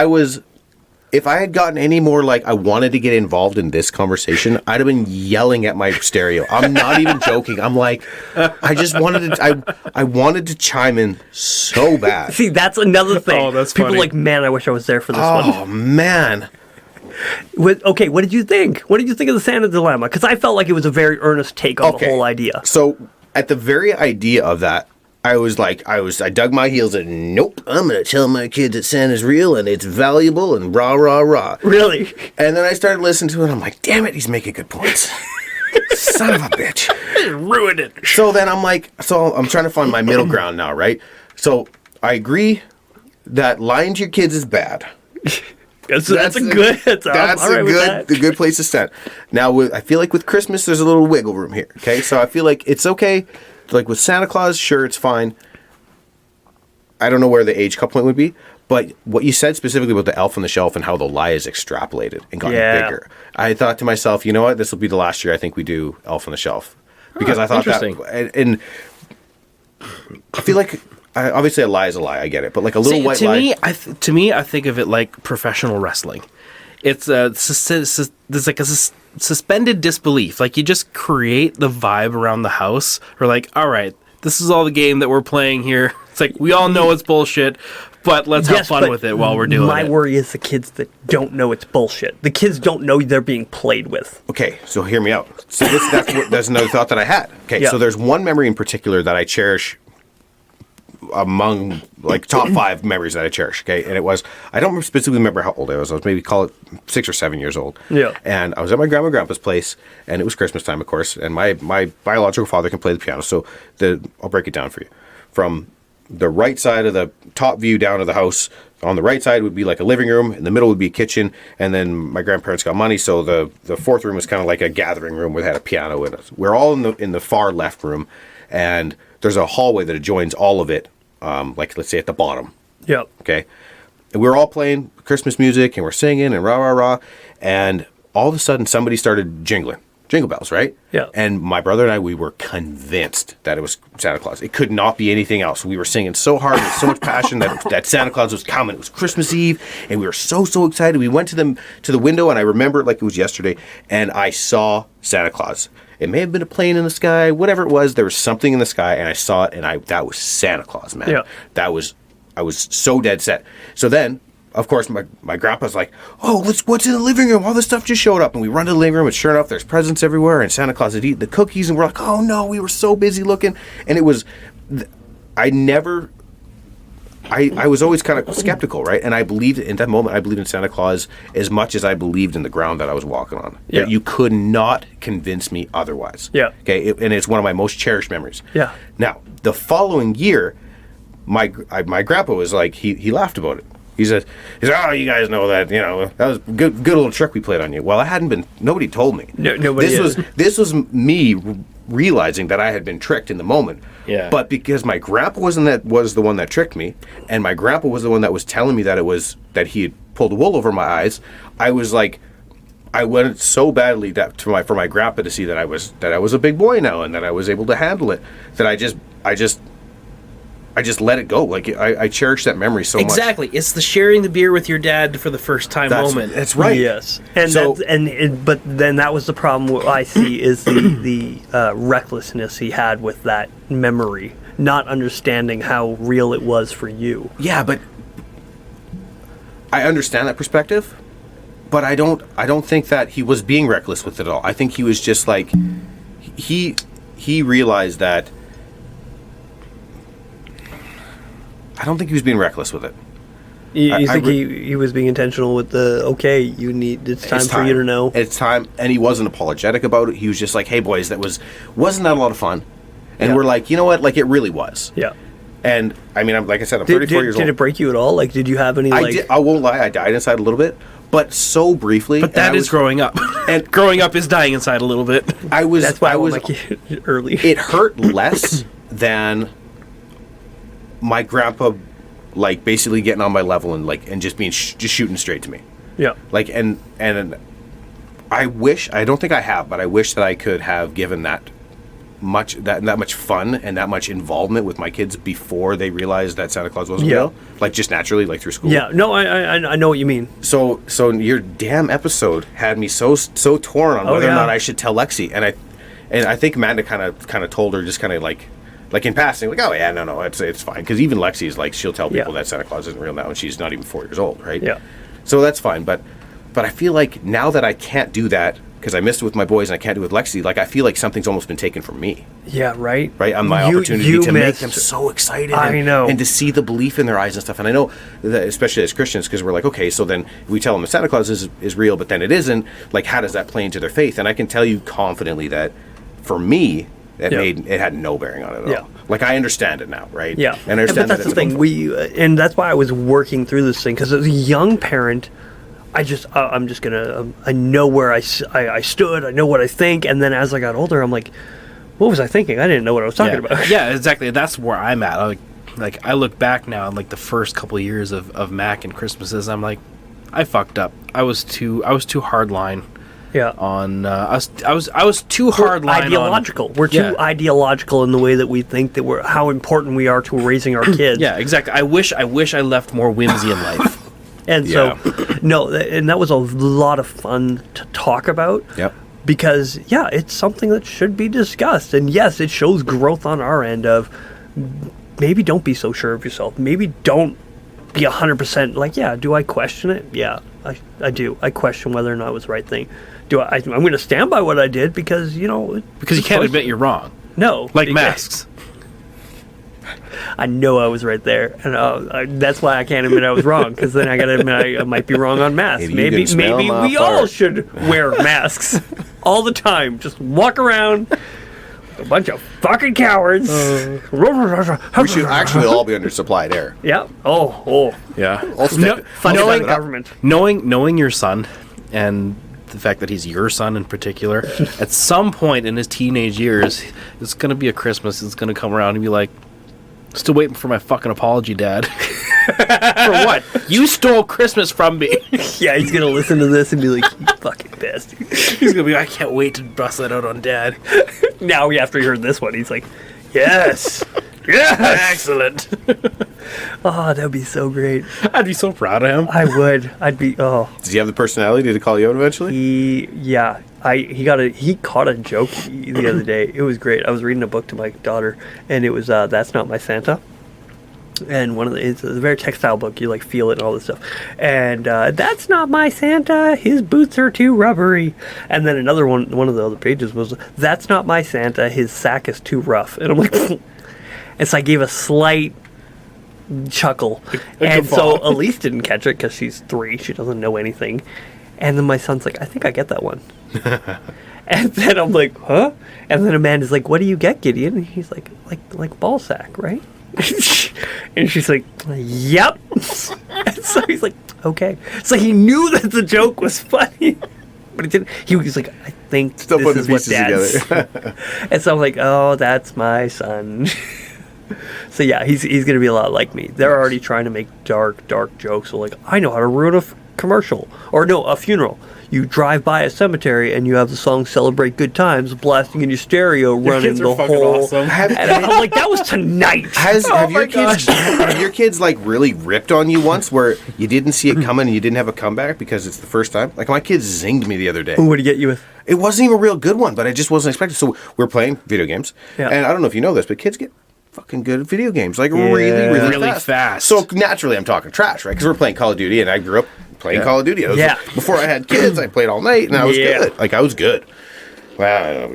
if I had gotten any more like I wanted to get involved in this conversation, I'd have been yelling at my stereo. I'm not even joking. I'm like, I just wanted to. I wanted to chime in so bad. See, that's another thing. Oh, that's People funny. are like, man, I wish I was there for this one. Oh man. Okay, what did you think? What did you think of the Santa dilemma? Because I felt like it was a very earnest take on the whole idea. So at the very idea of that, I dug my heels and nope, I'm gonna tell my kids that Santa's real and it's valuable and rah rah rah. Really? And then I started listening to it. I'm like, damn it, he's making good points. Son of a bitch. ruined it. So then I'm trying to find my middle ground now, right? So I agree that lying to your kids is bad. That's a good place to stand. Now, I feel like with Christmas, there's a little wiggle room here. Okay, so I feel like it's okay. Like with Santa Claus, sure, it's fine. I don't know where the age cut point would be, but what you said specifically about the elf on the shelf and how the lie is extrapolated and gotten bigger, I thought to myself, you know what? This will be the last year I think we do elf on the shelf because I thought that, and I feel like. Obviously, a lie is a lie. I get it, but like a little white lie. To me, I think of it like professional wrestling. It's there's like a suspended disbelief. Like you just create the vibe around the house. We're like, all right, this is all the game that we're playing here. It's like we all know it's bullshit, but let's have fun with it while we're doing it. My worry is the kids that don't know it's bullshit. The kids don't know they're being played with. Okay, so hear me out. So that's another thought that I had. Okay, Yeah. so there's one memory in particular that I cherish among like top 5 memories that I cherish. Okay, and it was, I don't specifically remember how old I was. I was maybe, call it 6 or 7 years old. Yeah. And I was at my grandma and grandpa's place, and it was Christmas time, of course. And my biological father can play the piano, so I'll break it down for you. From the right side of the top view down to the house, on the right side would be like a living room, in the middle would be a kitchen, and then my grandparents got money, so the fourth room was kind of like a gathering room where they had a piano in it. We're all in the far left room, and there's a hallway that adjoins all of it, like let's say at the bottom. Yeah. Okay. And we were all playing Christmas music, and we're singing and rah rah rah, and all of a sudden somebody started jingle bells, right? Yeah. And my brother and I, we were convinced that it was Santa Claus. It could not be anything else. We were singing so hard with so much passion that Santa Claus was coming. It was Christmas Eve, and we were so excited. We went to the window, and I remember it like it was yesterday, and I saw Santa Claus. It may have been a plane in the sky, whatever it was. There was something in the sky, and I saw it, and that was Santa Claus, man. Yeah. I was so dead set. So then, of course, my grandpa's like, oh, what's in the living room? All this stuff just showed up. And we run to the living room, and sure enough, there's presents everywhere, and Santa Claus had eaten the cookies, and we're like, oh no, we were so busy looking. And it was, I was always kind of skeptical, right? And I believed, in that moment, I believed in Santa Claus as much as I believed in the ground that I was walking on. Yeah. You could not convince me otherwise. Yeah. Okay, and it's one of my most cherished memories. Yeah. Now, the following year, my grandpa was like, he laughed about it. He said, oh, you guys know that, that was a good little trick we played on you. Well, nobody told me. No, nobody This was me realizing that I had been tricked in the moment. Yeah. But because my grandpa was the one that tricked me, and my grandpa was the one that was telling me that he had pulled the wool over my eyes, I was like, I wanted so badly for my grandpa to see that I was a big boy now, and that I was able to handle it, that I just let it go. Like I cherish that memory so much. Exactly. It's the sharing the beer with your dad for the first time moment. That's right. Yes, and So- but then that was the problem. What I see is the recklessness he had with that memory, not understanding how real it was for you. Yeah, but I understand that perspective, but I don't think that he was being reckless with it all. I think he was just like he realized that. I don't think he was being reckless with it. You think he was being intentional with it's time for you to know. It's time, and he wasn't apologetic about it. He was just like, hey boys, wasn't that a lot of fun? And Yeah. we're like, you know what? Like, it really was. Yeah. And I mean, like I said, I'm 34 years old. Did it break you at all? Like, did you have any I won't lie, I died inside a little bit, but so briefly. But that is growing up. And growing up is dying inside a little bit. That's why I was early. It hurt less than my grandpa, like, basically getting on my level and just being just shooting straight to me. Yeah. Like, and I don't think I have, but I wish that I could have given that much fun and that much involvement with my kids before they realized that Santa Claus wasn't real. Like, just naturally, like through school. Yeah. No, I know what you mean. So your damn episode had me so torn on whether or not I should tell Lexi, and I think Amanda kind of told her, just kind of like in passing, like, oh yeah, no, it's fine, because even Lexi is like, she'll tell people that Santa Claus isn't real now, and she's not even 4 years old, right? Yeah. So that's fine, but I feel like now that I can't do that because I missed it with my boys and I can't do it with Lexi, like, I feel like something's almost been taken from me. Yeah. Right. Right, on my opportunity to make them so excited. I know. And to see the belief in their eyes and stuff. And I know that, especially as Christians, because we're like, okay, so then we tell them that Santa Claus is real, but then it isn't. Like, how does that play into their faith? And I can tell you confidently that for me, it had no bearing on it at all. Like, I understand it now, right? Yeah. And I understand but that's the thing. And that's why I was working through this thing, because as a young parent, I'm just gonna. I know where I stood. I know what I think. And then as I got older, I'm like, what was I thinking? I didn't know what I was talking about. Yeah, exactly. That's where I'm at. Like I look back now, and like the first couple of years of Mac and Christmases, I'm like, I fucked up. I was too hardline. Yeah. On I was too hardline. Ideological. We're too ideological in the way that we think that how important we are to raising our kids. Yeah, exactly. I wish I left more whimsy in life. And so, and that was a lot of fun to talk about. Yep. Because, it's something that should be discussed. And yes, it shows growth on our end of maybe don't be so sure of yourself. Maybe don't be 100% like, do I question it? Yeah, I do. I question whether or not it was the right thing. I'm going to stand by what I did because, because you can't admit you're wrong. No. Like masks. I know I was right there, and that's why I can't admit I was wrong. Because then I gotta admit I might be wrong on masks. Maybe we all should wear masks all the time. Just walk around. A bunch of fucking cowards. We should actually all be under supplied air. Yeah. Oh. Yeah. Funded by the government. Knowing your son and the fact that he's your son in particular, at some point in his teenage years, it's going to be a Christmas. It's going to come around and be like, still waiting for my fucking apology, Dad. For what? You stole Christmas from me. Yeah, he's going to listen to this and be like, you fucking bastard. He's going to be like, I can't wait to bust that out on Dad. Now, after he heard this one, he's like, yes. Yes. Excellent. Oh, that would be so great. I'd be so proud of him. I would. I'd be, oh. Does he have the personality to call you out eventually? He caught a joke the other day. It was great. I was reading a book to my daughter, and it was That's Not My Santa. And it's a very textile book. You like feel it and all this stuff. And that's not my Santa. His boots are too rubbery. And then another one of the other pages was, that's not my Santa. His sack is too rough. And I'm like, and so I gave a slight chuckle. And so Elise didn't catch it because she's 3. She doesn't know anything. And then my son's like, I think I get that one. And then I'm like, huh? And then Amanda's like, what do you get, Gideon? And he's like ball sack, right? And she's like, yep. And so he's like, okay. So he knew that the joke was funny, but he didn't. He was like, I think Still this putting is the what pieces Dad's. together. And so I'm like, oh, that's my son. So yeah, he's going to be a lot like me. They're already trying to make dark jokes. So like, I know how to ruin a commercial. Or no, a funeral. You drive by a cemetery and you have the song "Celebrate Good Times" blasting in your stereo, running the whole. Awesome. And I'm like, that was tonight. Have your kids like really ripped on you once where you didn't see it coming and you didn't have a comeback because it's the first time? Like my kids zinged me the other day. What did he get you with? It wasn't even a real good one, but I just wasn't expecting. So we're playing video games, and I don't know if you know this, but kids get fucking good at video games, like really fast. So naturally, I'm talking trash, right? Because we're playing Call of Duty, and I grew up playing Call of Duty. Before I had kids, I played all night, and I was good. Like I was good. Well,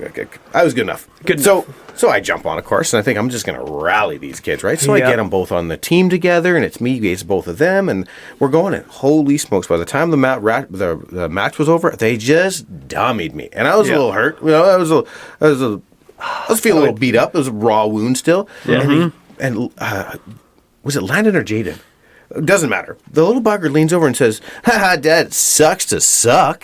I was good enough. So I jump on a course, and I think I'm just going to rally these kids, right? So I get them both on the team together, and it's me against both of them, and we're going in. Holy smokes! By the time the match was over, they just dummied me, and I was a little hurt. You know, I was feeling a little beat up. It was a raw wound still. Yeah. And was it Landon or Jaden? It doesn't matter. The little bugger leans over and says, "Haha, Dad, it sucks to suck."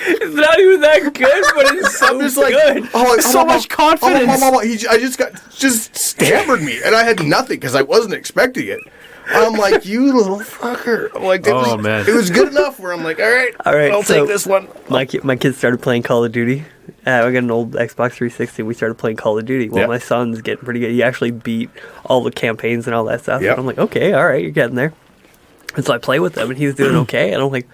It's not even that good, but it's so good. So much confidence. I just stammered me, and I had nothing because I wasn't expecting it. I'm like, you little fucker. I'm like, man. It was good enough where I'm like, all right, I'll take this one. My kids started playing Call of Duty. I got an old Xbox 360. We started playing Call of Duty. Well, my son's getting pretty good. He actually beat all the campaigns and all that stuff. Yep. And I'm like, okay, all right, you're getting there. And so I play with him, and he's doing okay. And I'm like,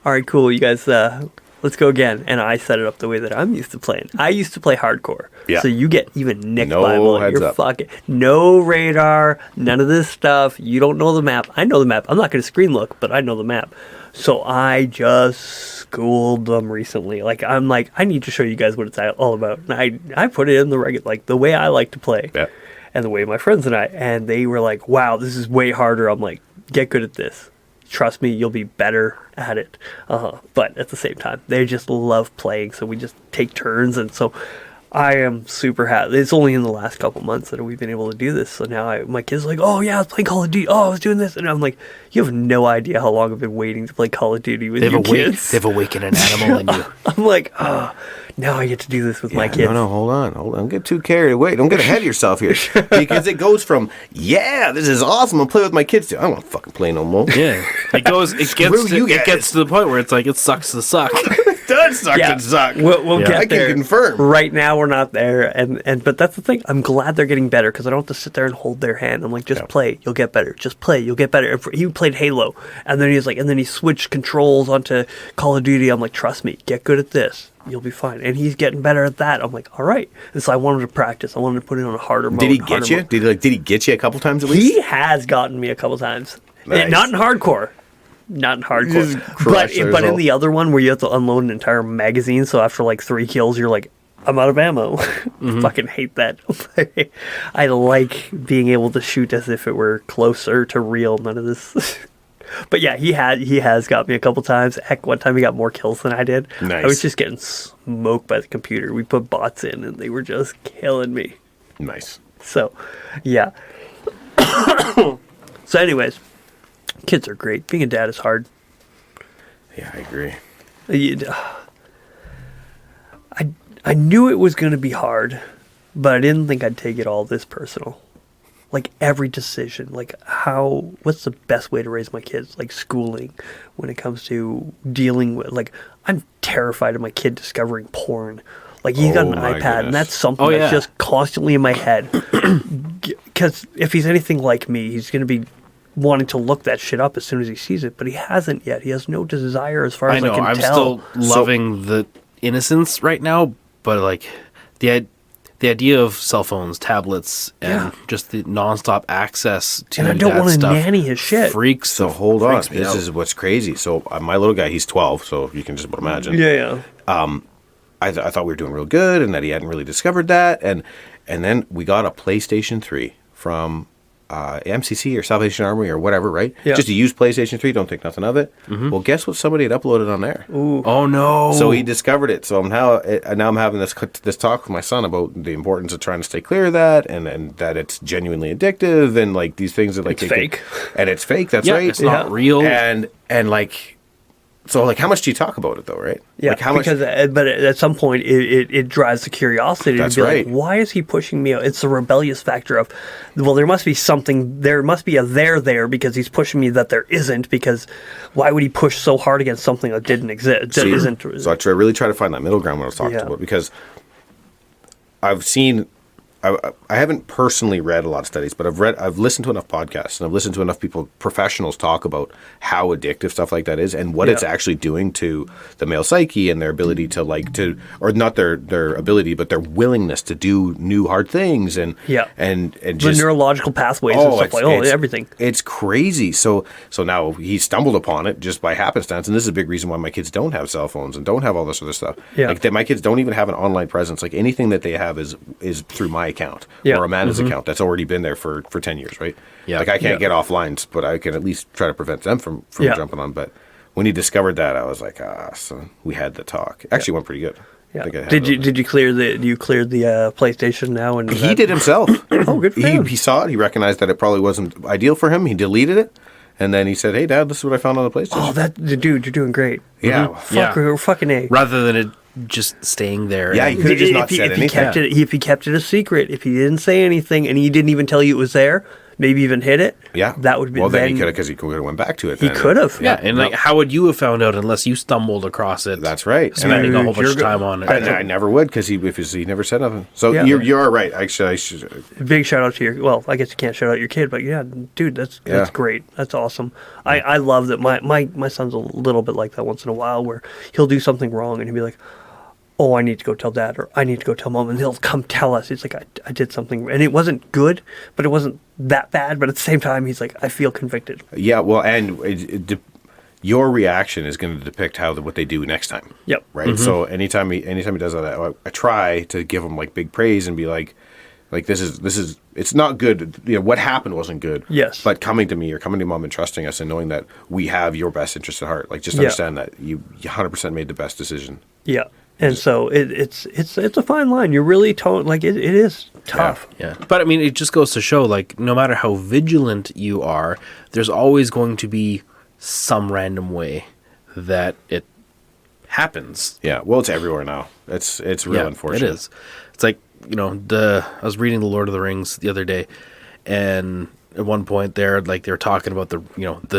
all right, cool, you guys, let's go again. And I set it up the way that I'm used to playing. I used to play hardcore. Yeah. So you get even nicked by a bullet. You're fucking no radar, none of this stuff. You don't know the map. I know the map. I'm not going to screen look, but I know the map. So I just schooled them recently. Like I'm like, I need to show you guys what it's all about. And I put it in the regular, like the way I like to play, and the way my friends and they were like, wow, this is way harder. I'm like, get good at this. Trust me, you'll be better at it. But at the same time, they just love playing, so we just take turns. And so I am super happy. It's only in the last couple months that we've been able to do this. So now my kids are like, oh yeah, I was playing Call of Duty. Oh, I was doing this. And I'm like, you have no idea how long I've been waiting to play Call of Duty with your kids. They've awakened an animal in you. I'm like, oh, now I get to do this with my kids. No, hold on. Don't get too carried away. Don't get ahead of yourself here. Because it goes from, this is awesome, I'll play with my kids, to, I don't want to fucking play no more. Yeah. It gets to the point where it's like, it sucks to suck. It does suck to suck. We'll get there. I can confirm. Right now, we're not there. But that's the thing. I'm glad they're getting better because I don't have to sit there and hold their hand. I'm like, just play. You'll get better. Just play. You'll get better. He played Halo. And then he switched controls onto Call of Duty. I'm like, trust me. Get good at this. You'll be fine. And he's getting better at that. I'm like, all right. And so I wanted to practice. I wanted to put it on a harder mode. Did he get you? Did he get you a couple times at least? He has gotten me a couple times. Nice. Not in hardcore. But in the other one where you have to unload an entire magazine, so after like 3 kills, you're like, I'm out of ammo. Fucking hate that. I like being able to shoot as if it were closer to real. None of this. But yeah, he has got me a couple times. Heck, one time he got more kills than I did. Nice. I was just getting smoked by the computer. We put bots in, and they were just killing me. Nice. So, yeah. So, anyways, kids are great. Being a dad is hard. Yeah, I agree. I knew it was going to be hard, but I didn't think I'd take it all this personal. Like every decision, like what's the best way to raise my kids? Like schooling, when it comes to dealing with, like, I'm terrified of my kid discovering porn. Like he's got an my iPad, goodness. and that's something that's just constantly in my head. Because if he's anything like me, he's going to be wanting to look that shit up as soon as he sees it, but he hasn't yet. He has no desire as far as I can I'm tell. still loving the innocence right now, but like the idea of cell phones, tablets, and just the nonstop access to And I don't that want to stuff nanny his shit. freaks. So hold on. freaks me This out. is what's crazy. So my little guy, he's 12, so you can just about imagine. Yeah. I thought we were doing real good and that he hadn't really discovered that. And then we got a PlayStation 3 from MCC or Salvation Army or whatever, right? Yeah. Just a used PlayStation 3, don't think nothing of it. Well, guess what somebody had uploaded on there? Oh no! So he discovered it. So now I'm having this talk with my son about the importance of trying to stay clear of that, and that it's genuinely addictive, and like these things that like It's fake. and it's fake. That's Yeah, right. it's not real. And like, so like, how much do you talk about it though, right? Yeah, Like how much? because but at some point it drives the curiosity. That's to be right. Like, why is he pushing me out? It's the rebellious factor of, well, there must be something. There must be a there because he's pushing me that there isn't. Because why would he push so hard against something that didn't exist? That isn't. So I really try to find that middle ground when I was talking Yeah. about, because I've seen. I haven't personally read a lot of studies, but I've listened to enough podcasts and I've listened to enough professionals talk about how addictive stuff like that is and what it's actually doing to the male psyche and their ability or not their ability, but their willingness to do new hard things and the just neurological pathways and stuff everything. It's crazy. So now he stumbled upon it just by happenstance, and this is a big reason why my kids don't have cell phones and don't have all this other stuff. Yeah. Like my kids don't even have an online presence. Like anything that they have is through my account or Amanda's account that's already been there for 10 years, right? Yeah. Like I can't get offline, but I can at least try to prevent them from jumping on. But when he discovered that, I was like, so we had the talk. Actually went pretty good. Yeah. I think I had Did you clear the PlayStation now? And he did himself. Oh, good for him. He saw it. He recognized that it probably wasn't ideal for him. He deleted it. And then he said, "Hey, Dad, this is what I found on the PlayStation." Oh, dude, you're doing great. Yeah. Fuck, we're fucking A. rather than it just staying there. Yeah, and- he could have just not if he, said if he anything. kept it, if he kept it a secret, if he didn't say anything, and he didn't even tell you it was there, maybe even hit it. Yeah, that would be. Well, then he could have, because he could have went back to it. He then. could have. Yeah, and like, how would you have found out unless you stumbled across it? That's right. Spending a whole Dude, bunch of you're time on it. I never would, because he never said nothing. So Yeah. you're right. Actually, I should. Big shout out to your. Well, I guess you can't shout out your kid, but yeah, dude, that's great. That's awesome. I love that. My son's a little bit like that once in a while, where he'll do something wrong and he'll be like, "Oh, I need to go tell Dad," or "I need to go tell Mom," and he'll come tell us. It's like, I did something, and it wasn't good, but it wasn't that bad. But at the same time, he's like, I feel convicted. Yeah, well, and your reaction is going to depict what they do next time. Yep. Right. So anytime he does that, I try to give him like big praise and be like this is it's not good. You know, what happened wasn't good. Yes. But coming to me or coming to Mom and trusting us and knowing that we have your best interest at heart, like just understand that you 100% made the best decision. Yeah. And so it's a fine line. You're really it is tough. Yeah. But I mean, it just goes to show, like, no matter how vigilant you are, there's always going to be some random way that it happens. Yeah. Well, it's everywhere now. It's real unfortunate. It is. It's like, I was reading The Lord of the Rings the other day, and at one point they were talking about the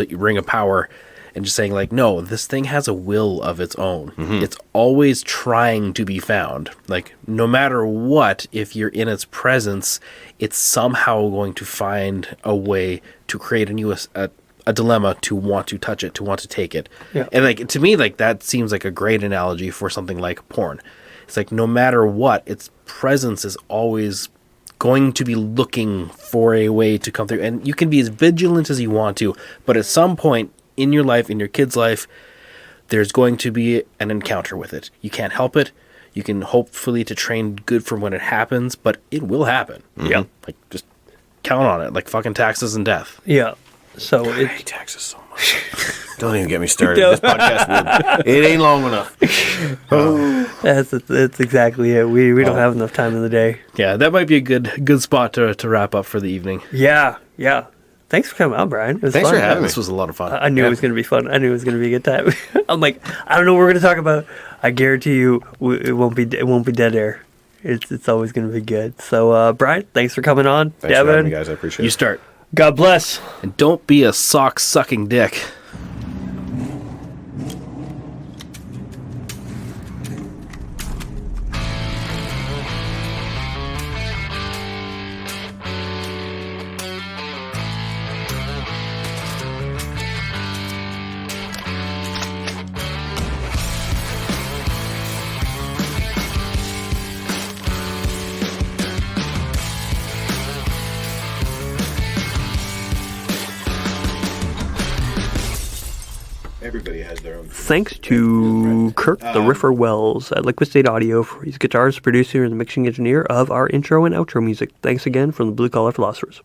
Ring of Power, and just saying, like, no, this thing has a will of its own. Mm-hmm. It's always trying to be found. Like, no matter what, if you're in its presence, it's somehow going to find a way to create a dilemma to want to touch it, to want to take it. Yeah. And, like, to me, like, that seems like a great analogy for something like porn. It's like, no matter what, its presence is always going to be looking for a way to come through. And you can be as vigilant as you want to, but at some point in your life, in your kid's life, there's going to be an encounter with it. You can't help it. You can hopefully to train good for when it happens, but it will happen. Yeah. Like, just count on it. Like fucking taxes and death. Yeah. So I it's hate taxes so much. Don't even get me started. This podcast, it ain't long enough. that's exactly it. We don't have enough time in the day. Yeah, that might be a good spot to wrap up for the evening. Yeah. Thanks for coming out, Brian. It was Thanks fun. for having me. This was a lot of fun. I knew it was going to be fun. I knew it was going to be a good time. I'm like, I don't know what we're going to talk about. I guarantee you, it won't be dead air. It's always going to be good. So, Brian, thanks for coming on. Thanks Devin, for having me, guys. I appreciate You it. start. God bless. And don't be a sock-sucking dick. Everybody has their own. Thanks to Kirk the Riffer Wells at Liquid State Audio for his guitarist, producer, and the mixing engineer of our intro and outro music. Thanks again from the Blue Collar Philosophers.